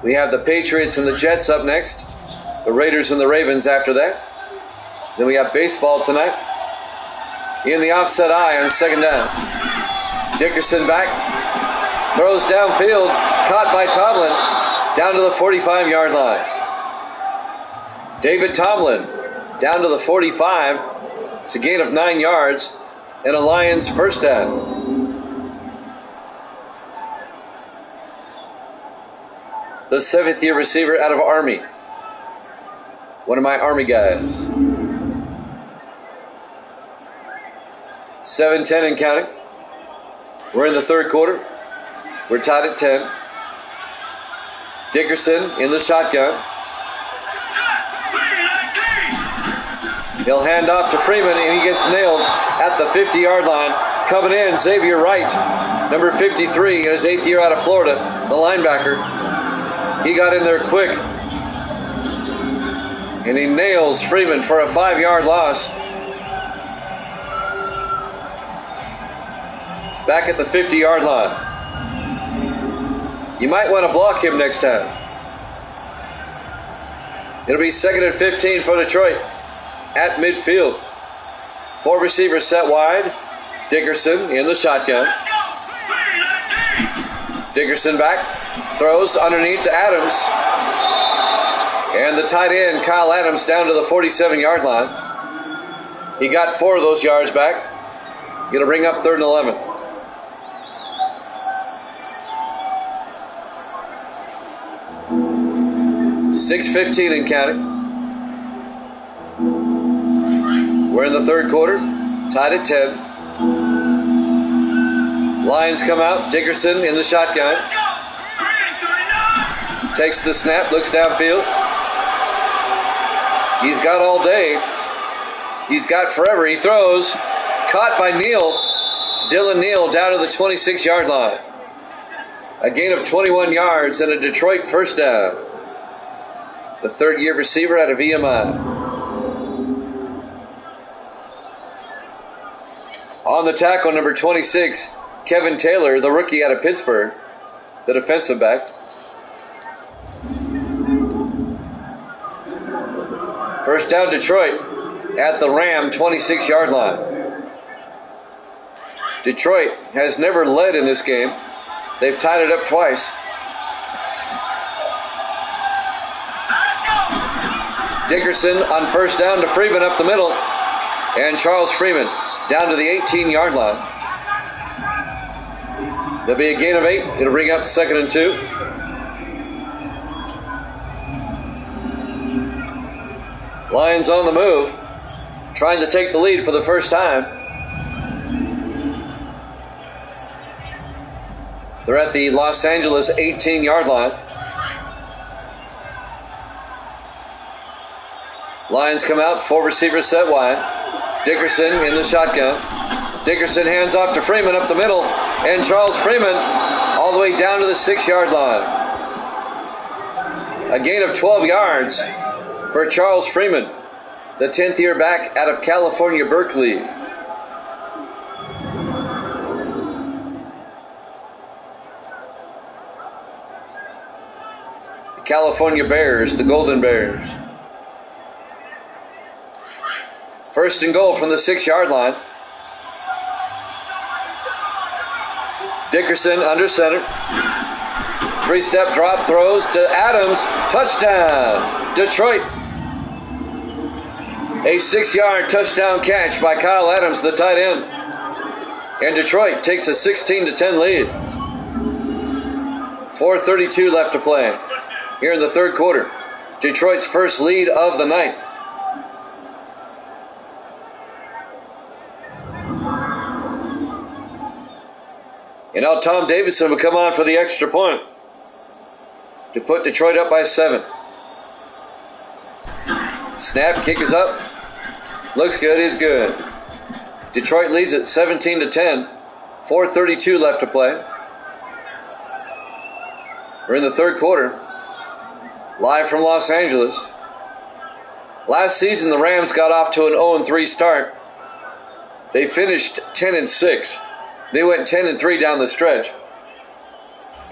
We have the Patriots and the Jets up next. The Raiders and the Ravens after that. Then we have baseball tonight. In the offset eye on 2nd down. Dickerson back. Throws downfield. Caught by Tomlin. Down to the 45-yard line. David Tomlin down to the 45. It's a gain of 9 yards and a Lions first down. The 7th-year receiver out of Army. One of my Army guys. 7-10 and counting. We're in the 3rd quarter. We're tied at 10. Dickerson in the shotgun. He'll hand off to Freeman, and he gets nailed at the 50-yard line. Coming in, Xavier Wright, number 53, in his 8th year out of Florida, the linebacker. He got in there quick. And he nails Freeman for a 5-yard loss. Back at the 50-yard line. You might want to block him next time. It'll be 2nd and 15 for Detroit at midfield. 4 receivers set wide. Dickerson in the shotgun. Dickerson back. Throws underneath to Adams. And the tight end, Kyle Adams, down to the 47-yard line. He got 4 of those yards back. Going to bring up 3rd and 11. 6:15 and counting. We're in the third quarter, tied at 10. Lions come out. Dickerson in the shotgun. Takes the snap, looks downfield. He's got all day. He's got forever. He throws. Caught by Neal. Dylan Neal down to the 26-yard line. A gain of 21 yards and a Detroit first down. The third-year receiver out of EMI. On the tackle, number 26, Kevin Taylor, the rookie out of Pittsburgh, the defensive back. First down, Detroit at the Ram 26-yard line. Detroit has never led in this game. They've tied it up twice. Dickerson on first down to Freeman up the middle. And Charles Freeman down to the 18-yard line. There'll be a gain of 8. It'll bring up 2nd and 2. Lions on the move, trying to take the lead for the first time. They're at the Los Angeles 18-yard line. Lions come out, 4 receivers set wide. Dickerson in the shotgun. Dickerson hands off to Freeman up the middle, and Charles Freeman all the way down to the 6-yard line. A gain of 12 yards for Charles Freeman, the 10th year back out of California, Berkeley. The California Bears, the Golden Bears. First and goal from the 6-yard line. Dickerson under center. 3-step drop, throws to Adams. Touchdown, Detroit. A 6-yard touchdown catch by Kyle Adams, the tight end. And Detroit takes a 16-10 lead. 4:32 left to play here in the third quarter. Detroit's first lead of the night. And now Tom Davidson will come on for the extra point to put Detroit up by 7. Snap, kick is up. Looks good, is good. Detroit leads it 17-10. 4:32 left to play. We're in the third quarter. Live from Los Angeles. Last season, the Rams got off to an 0-3 start. They finished 10-6. They went 10-3 down the stretch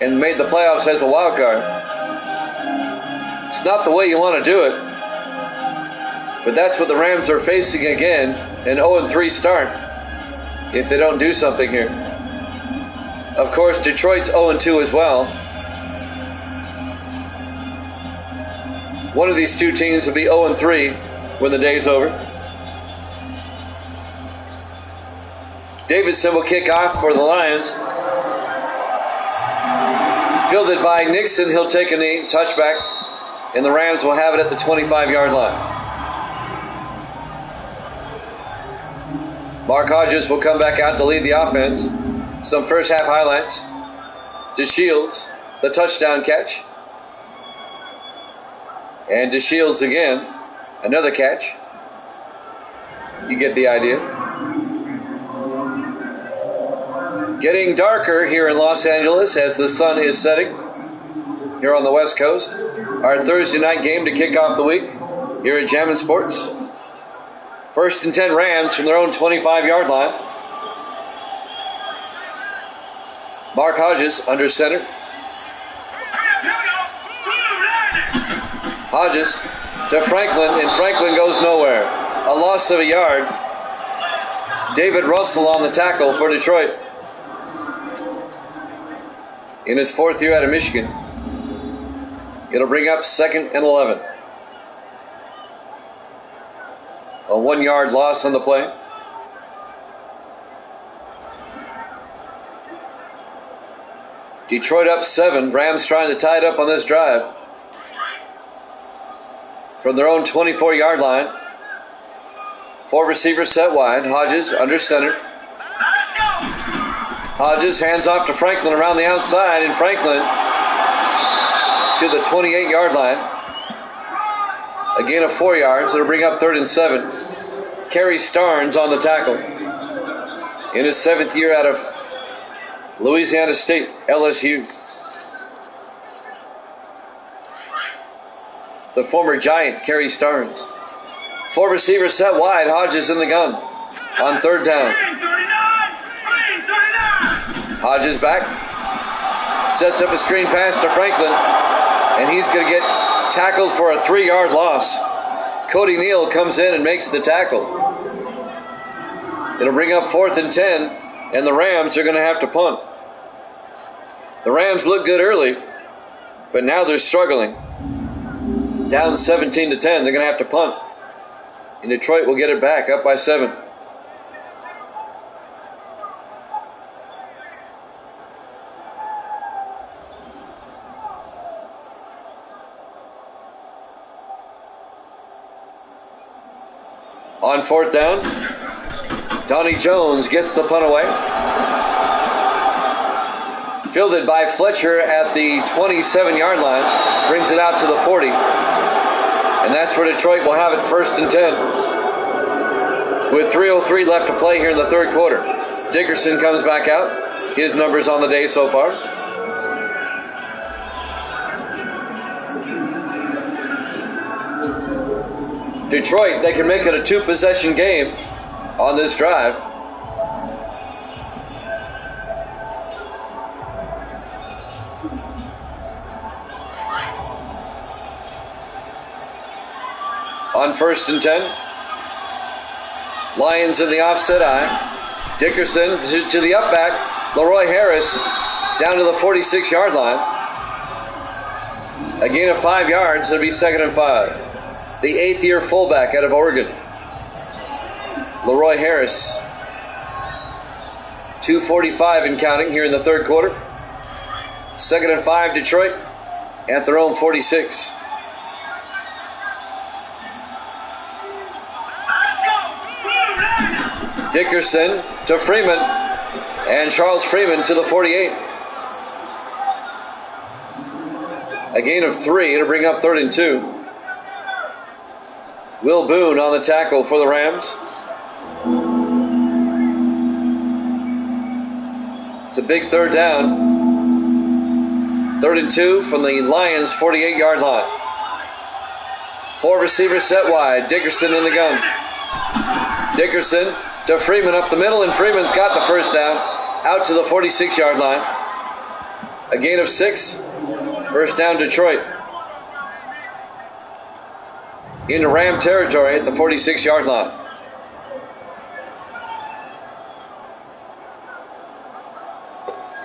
and made the playoffs as a wild card. It's not the way you want to do it, but that's what the Rams are facing again, an 0-3 start, if they don't do something here. Of course, Detroit's 0-2 as well. One of these two teams will be 0-3 when the day's over. Davidson will kick off for the Lions. Fielded by Nixon, he'll take a knee, touchback, and the Rams will have it at the 25-yard line. Mark Hodges will come back out to lead the offense. Some first half highlights. DeShields, the touchdown catch. And DeShields again, another catch. You get the idea. Getting darker here in Los Angeles as the sun is setting here on the West Coast. Our Thursday night game to kick off the week here at Jammin' Sports. 1st and 10 Rams from their own 25-yard line. Mark Hodges under center. Hodges to Franklin, and Franklin goes nowhere. A loss of a yard. David Russell on the tackle for Detroit. In his 4th year out of Michigan. It'll bring up 2nd and 11. A 1-yard loss on the play. Detroit up 7. Rams trying to tie it up on this drive. from their own 24-yard line. 4 receivers set wide. Hodges under center. Hodges hands off to Franklin around the outside, and Franklin to the 28-yard line. A gain of 4 yards. It'll bring up 3rd and 7. Kerry Starnes on the tackle. In his 7th year out of Louisiana State, LSU. The former Giant, Kerry Starnes. 4 receivers set wide. Hodges in the gun on 3rd down. Hodges back. Sets up a screen pass to Franklin. And he's going to get tackled for a 3-yard loss. Cody Neal comes in and makes the tackle. It'll bring up 4th and 10. And the Rams are going to have to punt. The Rams look good early, but now they're struggling. Down 17-10, they're going to have to punt. And Detroit will get it back, up by 7. On 4th down, Donnie Jones gets the punt away. Fielded by Fletcher at the 27-yard line. Brings it out to the 40. And that's where Detroit will have it 1st and 10. With 3:03 left to play here in the 3rd quarter. Dickerson comes back out. His numbers on the day so far. Detroit, they can make it a 2-possession game on this drive. On 1st and 10. Lions in the offset eye. Dickerson to the up back. Leroy Harris down to the 46-yard line. A gain of 5 yards. It'll be 2nd and 5. The 8th-year fullback out of Oregon. Leroy Harris. 2:45 and counting here in the 3rd quarter. 2nd and 5 Detroit at their own 46. Dickerson to Freeman, and Charles Freeman to the 48. A gain of 3. It'll bring up 3rd and 2. Will Boone on the tackle for the Rams. It's a big 3rd down. 3rd and 2 from the Lions' 48-yard line. 4 receivers set wide. Dickerson in the gun. Dickerson to Freeman up the middle, and Freeman's got the 1st down out to the 46-yard line. A gain of 6. 1st down Detroit. Into Ram territory at the 46-yard line.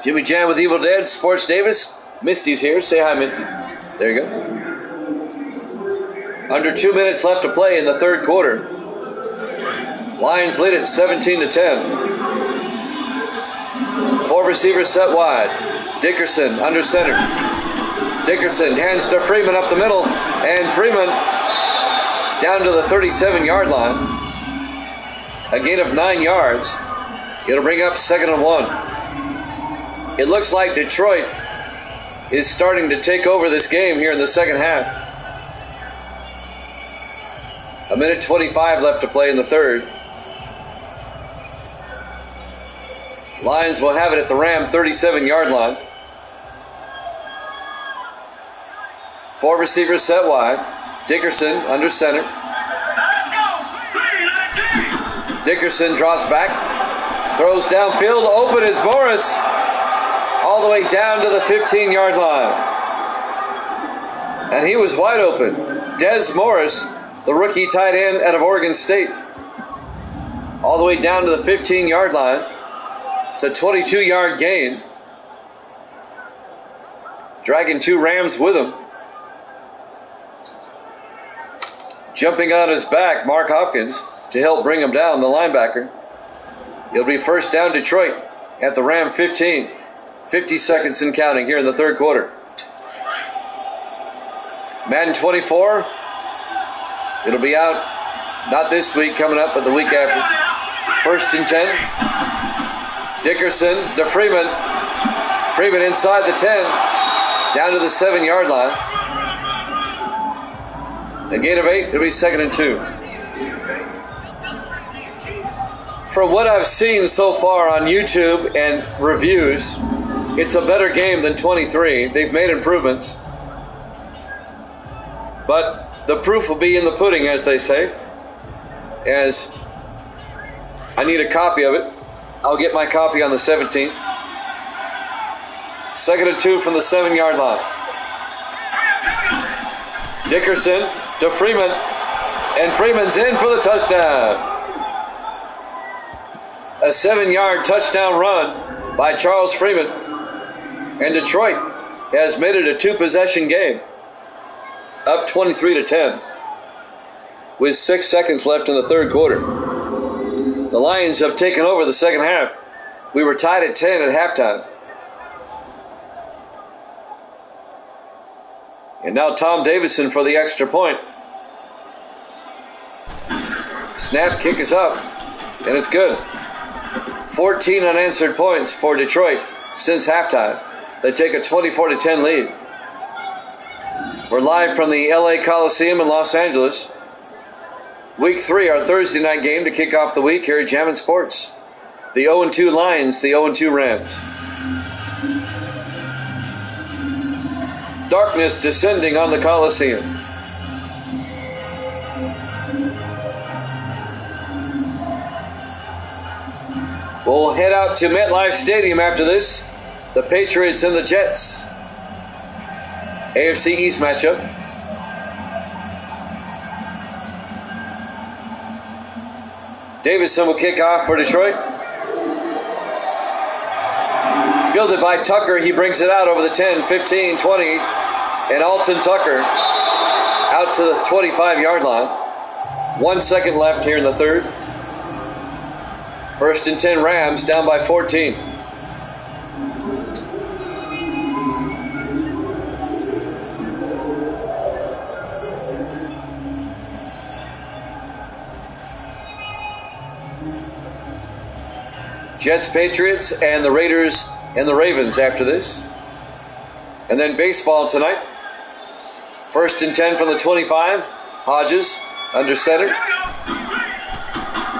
Jimmy Jam with Evil Dead, Sports Davis. Misty's here. Say hi, Misty. There you go. Under 2 minutes left to play in the 3rd quarter. Lions lead it 17-10. 4 receivers set wide. Dickerson under center. Dickerson hands to Freeman up the middle, and Freeman down to the 37-yard line. A gain of 9 yards. It'll bring up 2nd and 1. It looks like Detroit is starting to take over this game here in the 2nd half. 1:25 left to play in the 3rd. Lions will have it at the Ram 37-yard line. 4 receivers set wide. Dickerson under center. Dickerson drops back. Throws downfield. Open is Morris. All the way down to the 15-yard line. And he was wide open. Des Morris, the rookie tight end out of Oregon State. All the way down to the 15-yard line. It's a 22-yard gain. Dragging 2 Rams with him. Jumping on his back, Mark Hopkins, to help bring him down, the linebacker. It'll be 1st down Detroit at the Ram 15. 50 seconds and counting here in the 3rd quarter. Madden 24. It'll be out not this week coming up, but the week after. 1st and 10. Dickerson to Freeman. Freeman inside the 10. Down to the 7-yard line. A gain of 8. It'll be 2nd and 2. From what I've seen so far on YouTube and reviews, it's a better game than 23. They've made improvements. But the proof will be in the pudding, as they say. As I need a copy of it. I'll get my copy on the 17th. 2nd and 2 from the 7-yard line. Dickerson to Freeman. And Freeman's in for the touchdown. A 7-yard touchdown run by Charles Freeman. And Detroit has made it a 2-possession game. Up 23-10. With 6 seconds left in the third quarter. The Lions have taken over the second half. We were tied at 10 at halftime. And now Tom Davison for the extra point. Snap, kick is up. And it's good. 14 unanswered points for Detroit since halftime. They take a 24-10 lead. We're live from the LA Coliseum in Los Angeles. Week 3, our Thursday night game to kick off the week here at Jammin' Sports. The 0-2 Lions, the 0-2 Rams. Darkness descending on the Coliseum. We'll head out to MetLife Stadium after this. The Patriots and the Jets. AFC East matchup. Davison will kick off for Detroit. Fielded by Tucker. He brings it out over the 10, 15, 20. And Alton Tucker out to the 25-yard line. 1 second left here in the third. 1st and 10 Rams down by 14. Jets, Patriots, and the Raiders and the Ravens after this. And then baseball tonight. 1st and 10 from the 25. Hodges under center.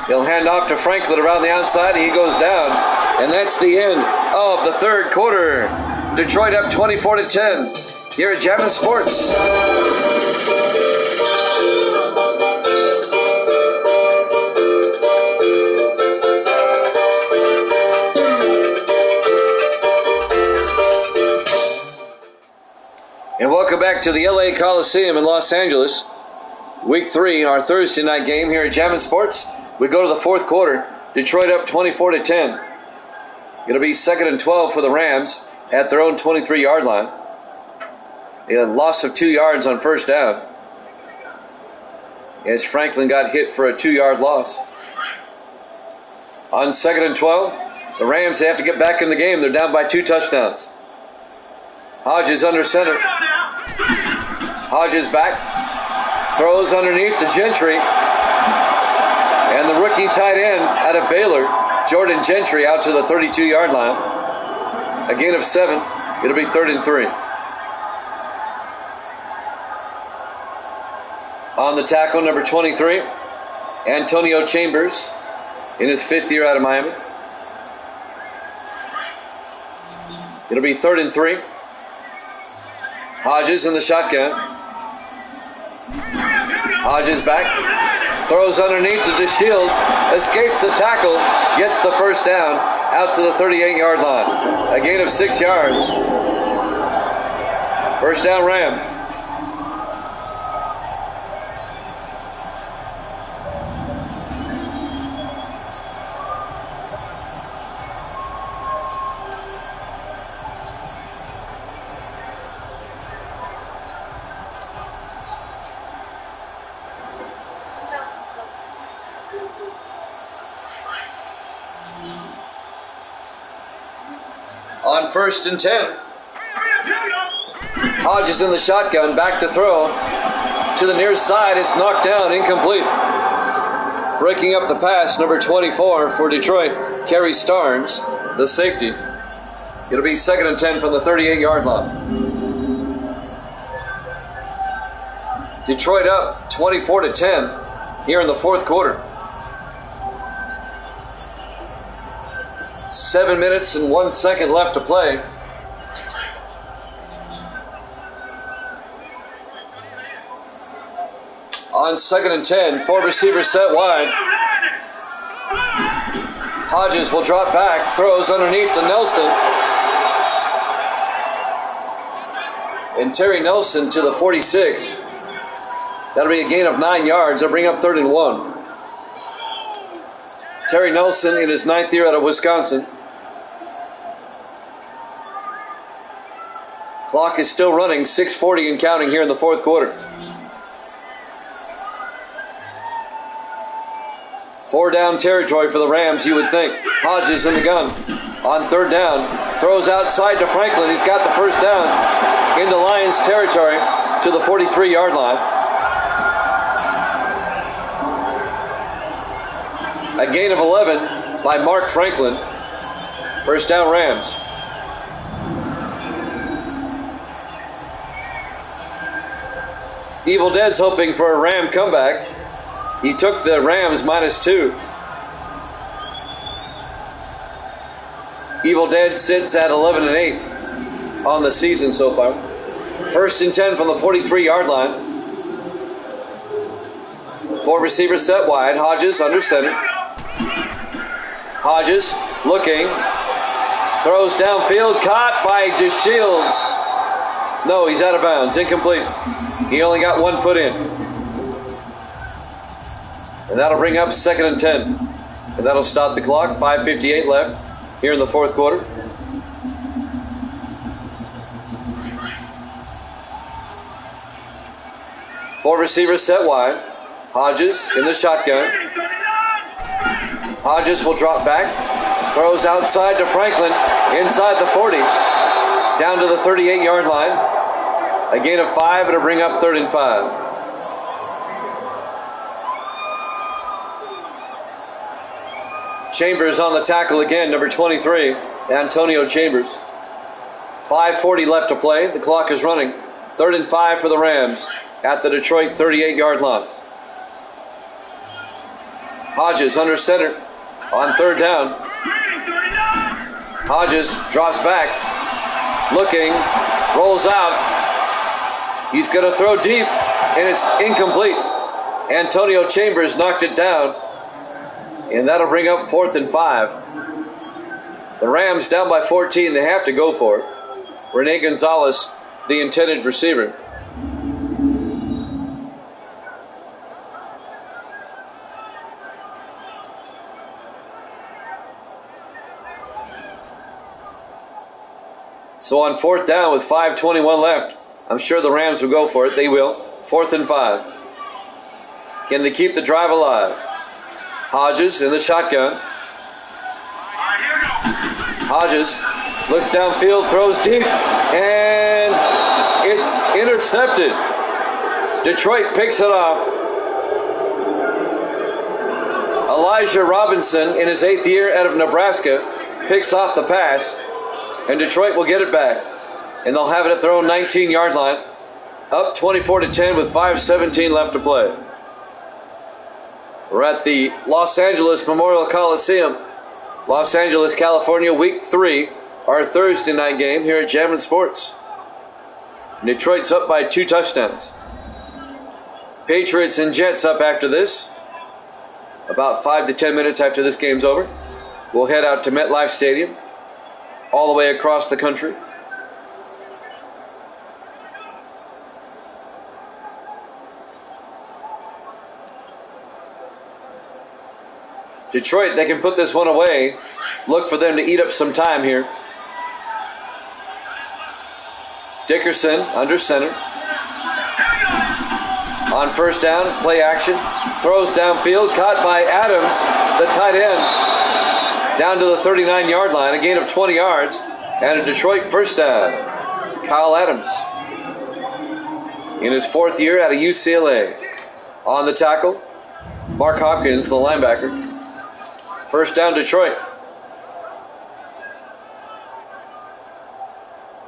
He'll hand off to Franklin around the outside. He goes down. And that's the end of the third quarter. Detroit up 24-10 here at Jammin' Sports. And welcome back to the LA Coliseum in Los Angeles. Week 3, our Thursday night game here at Jammin' Sports. We go to the fourth quarter. Detroit up 24-10. It'll be 2nd and 12 for the Rams at their own 23-yard line. A loss of 2 yards on first down. As Franklin got hit for a 2-yard loss. On 2nd and 12, the Rams have to get back in the game. They're down by 2 touchdowns. Hodges under center. Hodges back. Throws underneath to Gentry. And the rookie tight end out of Baylor, Jordan Gentry, out to the 32-yard line. A gain of 7. It'll be 3rd and 3. On the tackle, number 23, Antonio Chambers, in his 5th year out of Miami. It'll be 3rd and 3. Hodges in the shotgun. Hodges back. Throws underneath to DeShields. Escapes the tackle. Gets the first down. Out to the 38-yard line. A gain of 6 yards. First down Rams. On 1st and 10. Hodges in the shotgun, back to throw. to the near side. It's knocked down, incomplete. Breaking up the pass, number 24 for Detroit, Kerry Starnes, the safety. It'll be 2nd and 10 from the 38-yard line. Detroit up 24-10 here in the fourth quarter. 7 minutes and 1 second left to play. On 2nd and 10, 4 receivers set wide. Hodges will drop back, throws underneath to Nelson. And Terry Nelson to the 46. That'll be a gain of 9 yards. They'll bring up 3rd and 1. Terry Nelson in his 9th year out of Wisconsin. Clock is still running, 6:40 and counting here in the fourth quarter. 4 down territory for the Rams, you would think. Hodges in the gun. On 3rd down, throws outside to Franklin. He's got the first down into Lions territory to the 43-yard line. A gain of 11 by Mark Franklin. First down, Rams. Evil Dead's hoping for a Ram comeback. He took the Rams -2. Evil Dead sits at 11-8 on the season so far. 1st and 10 from the 43-yard line. 4 receivers set wide. Hodges under center. Hodges looking. Throws downfield. Caught by DeShields. No, he's out of bounds. Incomplete. He only got 1 foot in. And that'll bring up 2nd and 10. And that'll stop the clock. 5:58 left here in the fourth quarter. Four receivers set wide. Hodges in the shotgun. Hodges will drop back. Throws outside to Franklin. Inside the 40. Down to the 38-yard line. A gain of 5. It'll bring up 3rd and 5. Chambers on the tackle again, number 23, Antonio Chambers. 5:40 left to play. The clock is running. 3rd and 5 for the Rams at the Detroit 38-yard line. Hodges under center on 3rd down. Hodges drops back, looking, rolls out. He's going to throw deep, and it's incomplete. Antonio Chambers knocked it down, and that'll bring up 4th and 5. The Rams down by 14. They have to go for it. Rene Gonzalez, the intended receiver. So on 4th down with 5:21 left, I'm sure the Rams will go for it. They will. 4th and 5. Can they keep the drive alive? Hodges in the shotgun. Hodges looks downfield, throws deep, and it's intercepted. Detroit picks it off. Elijah Robinson, in his 8th year out of Nebraska, picks off the pass, and Detroit will get it back. And they'll have it at their own 19-yard line, up 24-10 with 5:17 left to play. We're at the Los Angeles Memorial Coliseum, Los Angeles, California, Week 3, our Thursday night game here at Jammin' Sports. Detroit's up by 2 touchdowns. Patriots and Jets up after this. About 5 to 10 minutes after this game's over, we'll head out to MetLife Stadium, all the way across the country. Detroit, they can put this one away. Look for them to eat up some time here. Dickerson under center. On 1st down, play action. Throws downfield, caught by Adams, the tight end. Down to the 39-yard line, a gain of 20 yards, and a Detroit first down. Kyle Adams. in his 4th year out of UCLA. On the tackle, Mark Hopkins, the linebacker. First down, Detroit.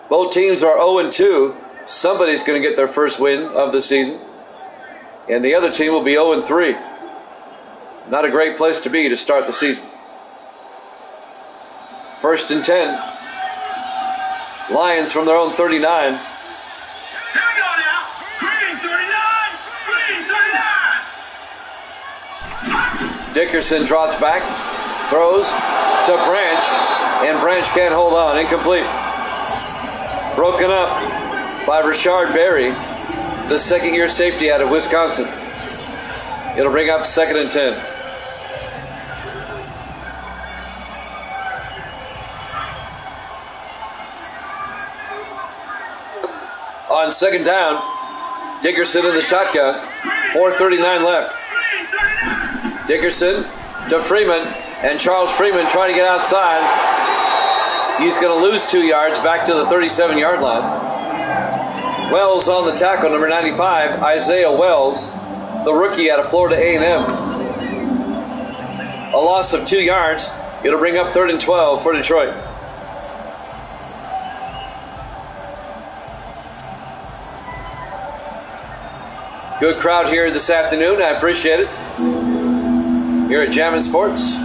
Both teams are 0-2. Somebody's going to get their first win of the season. And the other team will be 0-3. Not a great place to be to start the season. First and 10. Lions from their own 39. Dickerson drops back, throws to Branch, and Branch can't hold on. Incomplete. Broken up by Rashard Berry, the second-year safety out of Wisconsin. It'll bring up 2nd and 10. On 2nd down, Dickerson in the shotgun. 4:39 left. Dickerson to Freeman, and Charles Freeman trying to get outside. He's going to lose 2 yards back to the 37-yard line. Wells on the tackle, number 95, Isaiah Wells, the rookie out of Florida A&M. A loss of 2 yards. It'll bring up 3rd and 12 for Detroit. Good crowd here this afternoon. I appreciate it. Here at Jammin' Sports.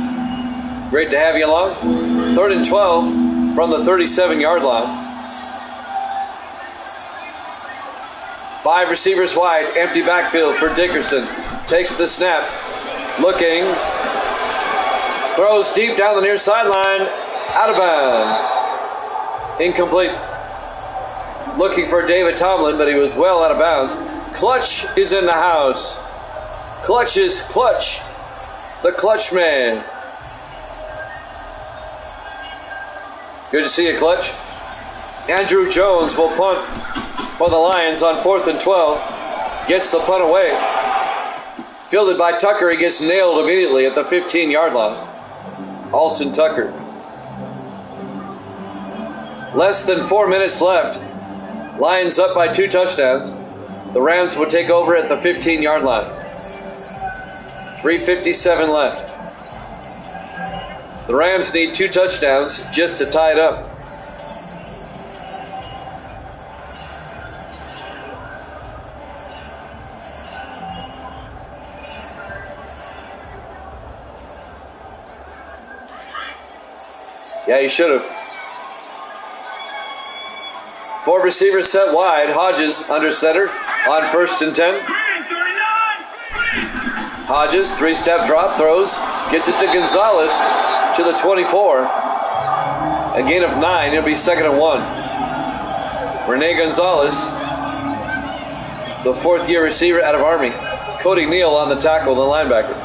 Great to have you along. 3rd and 12 from the 37-yard line. 5 receivers wide, empty backfield for Dickerson. Takes the snap, looking, throws deep down the near sideline, out of bounds. Incomplete. Looking for David Tomlin, but he was well out of bounds. Clutch is in the house. Clutch is Clutch, the Clutch man. Good to see you, Clutch. Andrew Jones will punt for the Lions on 4th and 12. Gets the punt away. Fielded by Tucker. He gets nailed immediately at the 15-yard line. Alton Tucker. Less than 4 minutes left. Lions up by 2 touchdowns. The Rams will take over at the 15-yard line. 3:57 left. The Rams need 2 touchdowns just to tie it up. Yeah, he should have. 4 receivers set wide. Hodges under center on 1st and 10. Hodges, 3-step drop, throws, gets it to Gonzalez to the 24. A gain of 9. It'll be 2nd and 1. Rene Gonzalez, the 4th-year receiver out of Army. Cody Neal on the tackle, the linebacker.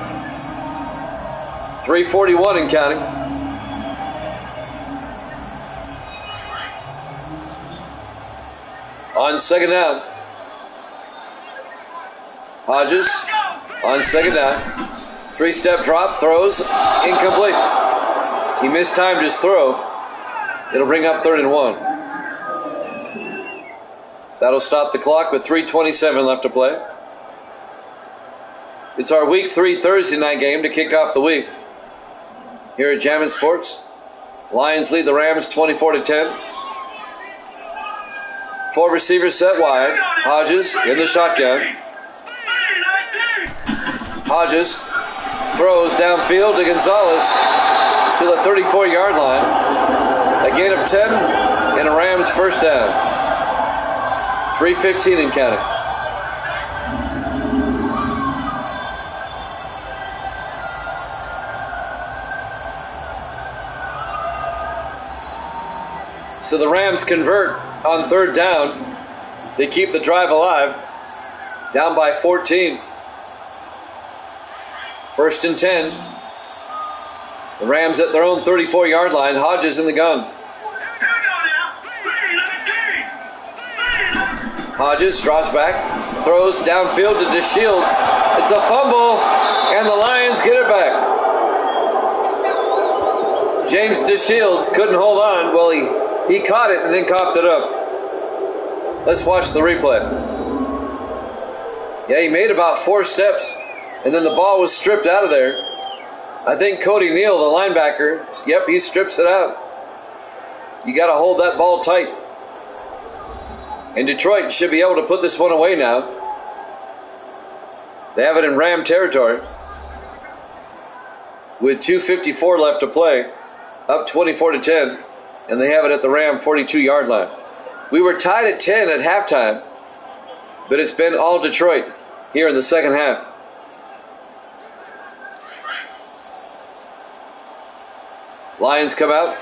3:41 and counting. On 2nd down. Hodges on 2nd down. 3-step drop, throws, incomplete. He mistimed his throw. It'll bring up 3rd and 1. That'll stop the clock with 3:27 left to play. It's our Week 3 Thursday night game to kick off the week. Here at Jammin' Sports. Lions lead the Rams 24-10. 4 receivers set wide. Hodges in the shotgun. Hodges throws downfield to Gonzalez to the 34-yard line. A gain of 10 and a Rams first down. 3:15 and counting. So the Rams convert on 3rd down. They keep the drive alive. Down by 14. 1st and 10. The Rams at their own 34-yard line. Hodges in the gun. Hodges drops back, throws downfield to DeShields. It's a fumble, and the Lions get it back. James DeShields couldn't hold on. Well, he caught it and then coughed it up. Let's watch the replay. Yeah, he made about 4 steps, and then the ball was stripped out of there. I think Cody Neal, the linebacker, yep, he strips it out. You got to hold that ball tight. And Detroit should be able to put this one away now. They have it in Ram territory with 2:54 left to play, up 24-10, and they have it at the Ram 42-yard line. We were tied at 10 at halftime, but it's been all Detroit here in the second half. Lions come out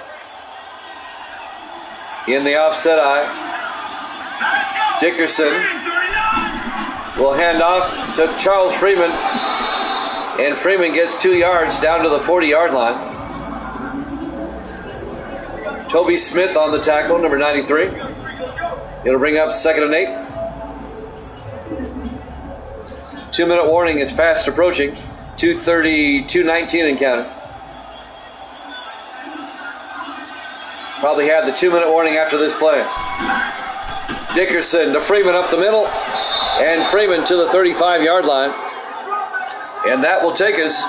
in the offset eye. Dickerson will hand off to Charles Freeman, and Freeman gets 2 yards down to the 40-yard line. Toby Smith on the tackle, number 93. It'll bring up 2nd and 8. 2-minute warning is fast approaching. 2:30, 2:19 and counting. Probably have the 2-minute warning after this play. Dickerson to Freeman up the middle, and Freeman to the 35-yard line. And that will take us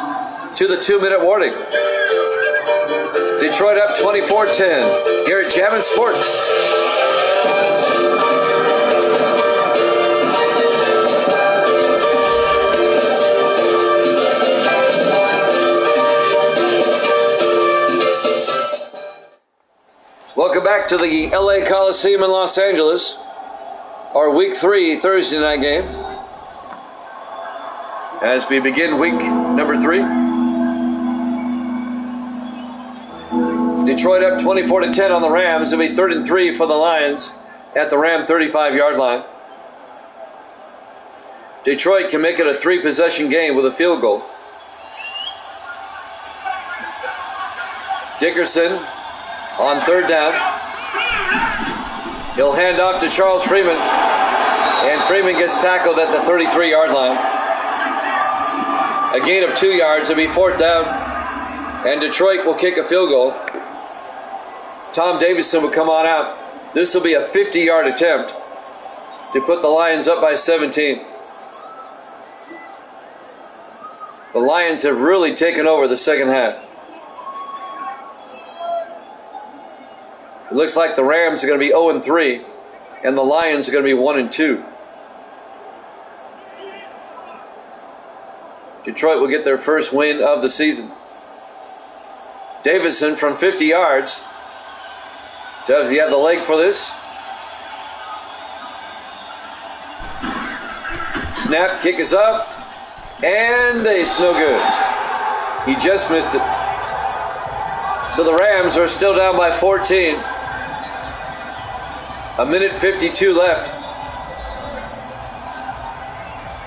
to the 2-minute warning. Detroit up 24-10 here at Jammin' Sports. Welcome back to the LA Coliseum in Los Angeles, our Week 3 Thursday night game. As we begin week number 3. Detroit up 24-10 on the Rams. It'll be 3rd and 3 for the Lions at the Ram 35-yard line. Detroit can make it a 3-possession game with a field goal. Dickerson on 3rd down. He'll hand off to Charles Freeman, and Freeman gets tackled at the 33-yard line. A gain of 2 yards. It'll be 4th down, and Detroit will kick a field goal. Tom Davidson will come on out. This will be a 50-yard attempt to put the Lions up by 17. The Lions have really taken over the second half. It looks like the Rams are going to be 0-3, and the Lions are going to be 1-2. Detroit will get their first win of the season. Davidson from 50 yards. Does he have the leg for this? Snap, kick is up, and it's no good. He just missed it. So the Rams are still down by 14. 1:52 left.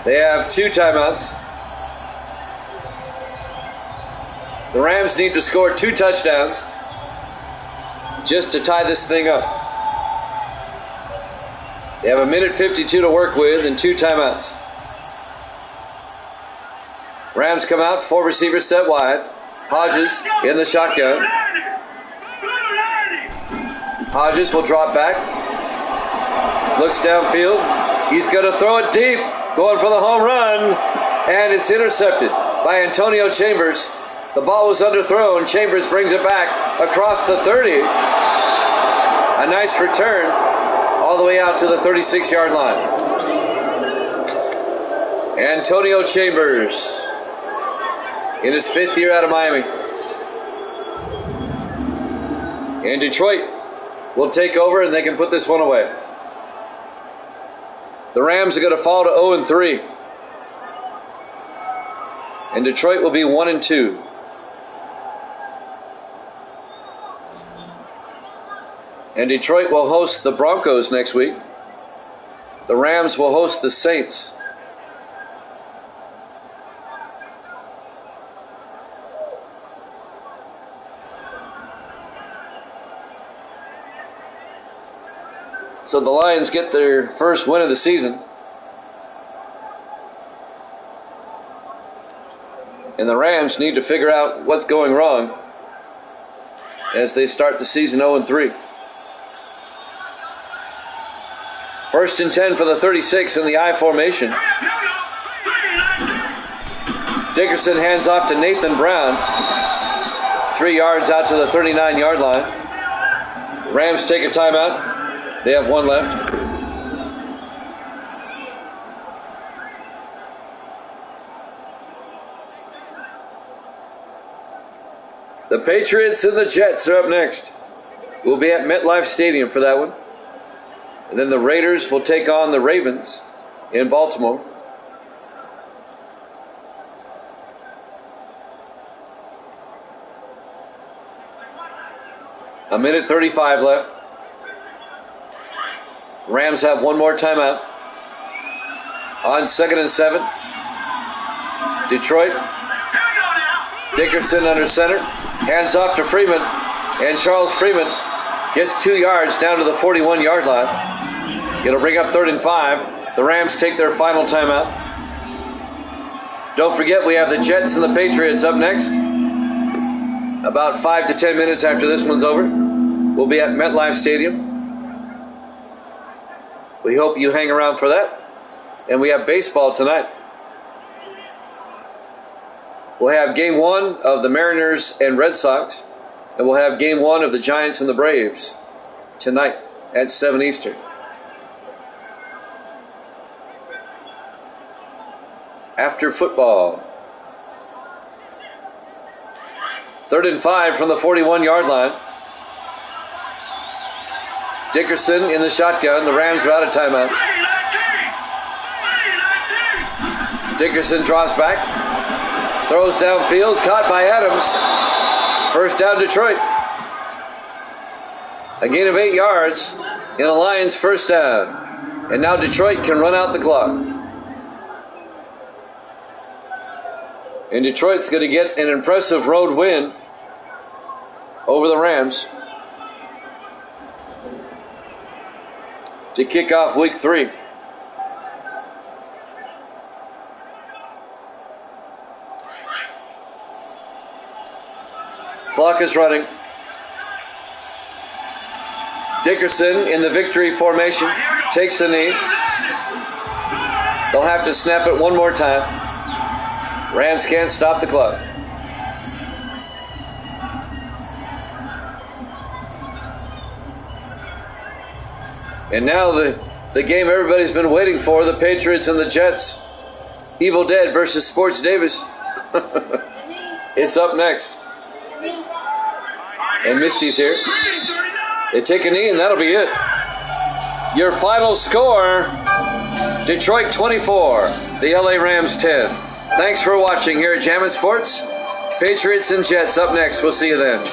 They have 2 timeouts. The Rams need to score 2 touchdowns just to tie this thing up. They have 1:52 to work with and 2 timeouts. Rams come out, 4 receivers set wide. Hodges in the shotgun. Hodges will drop back. Looks downfield. He's going to throw it deep. Going for the home run. And it's intercepted by Antonio Chambers. The ball was underthrown. Chambers brings it back across the 30. A nice return all the way out to the 36-yard line. Antonio Chambers in his 5th year out of Miami. And Detroit will take over, and they can put this one away. The Rams are going to fall to 0-3. And Detroit will be 1-2. And Detroit will host the Broncos next week. The Rams will host the Saints. So the Lions get their first win of the season. And the Rams need to figure out what's going wrong as they start the season 0-3. 1st and 10 for the 36 in the I formation. Dickerson hands off to Nathan Brown. 3 yards out to the 39-yard line. Rams take a timeout. They have one left. The Patriots and the Jets are up next. We'll be at MetLife Stadium for that one. And then the Raiders will take on the Ravens in Baltimore. A minute 35 left. Rams have one more timeout. On 2nd and 7. Detroit. Dickerson under center. Hands off to Freeman. And Charles Freeman gets 2 yards down to the 41-yard line. It'll bring up 3rd and 5. The Rams take their final timeout. Don't forget we have the Jets and the Patriots up next. About 5 to 10 minutes after this one's over. We'll be at MetLife Stadium. We hope you hang around for that. And we have baseball tonight. We'll have game 1 of the Mariners and Red Sox. And we'll have game 1 of the Giants and the Braves tonight at 7 Eastern. After football. 3rd and 5 from the 41-yard line. Dickerson in the shotgun. The Rams are out of timeouts. Dickerson drops back. Throws downfield. Caught by Adams. First down, Detroit. A gain of 8 yards in a Lions first down. And now Detroit can run out the clock. And Detroit's going to get an impressive road win over the Rams to kick off week 3. Clock is running. Dickerson in the victory formation takes the knee. They'll have to snap it one more time. Rams can't stop the clock. And now the game everybody's been waiting for, the Patriots and the Jets. Evil Dead versus Sports Davis. It's up next. And Misty's here. They take a knee and that'll be it. Your final score, Detroit 24, the LA Rams 10. Thanks for watching here at Jammin' Sports. Patriots and Jets up next. We'll see you then.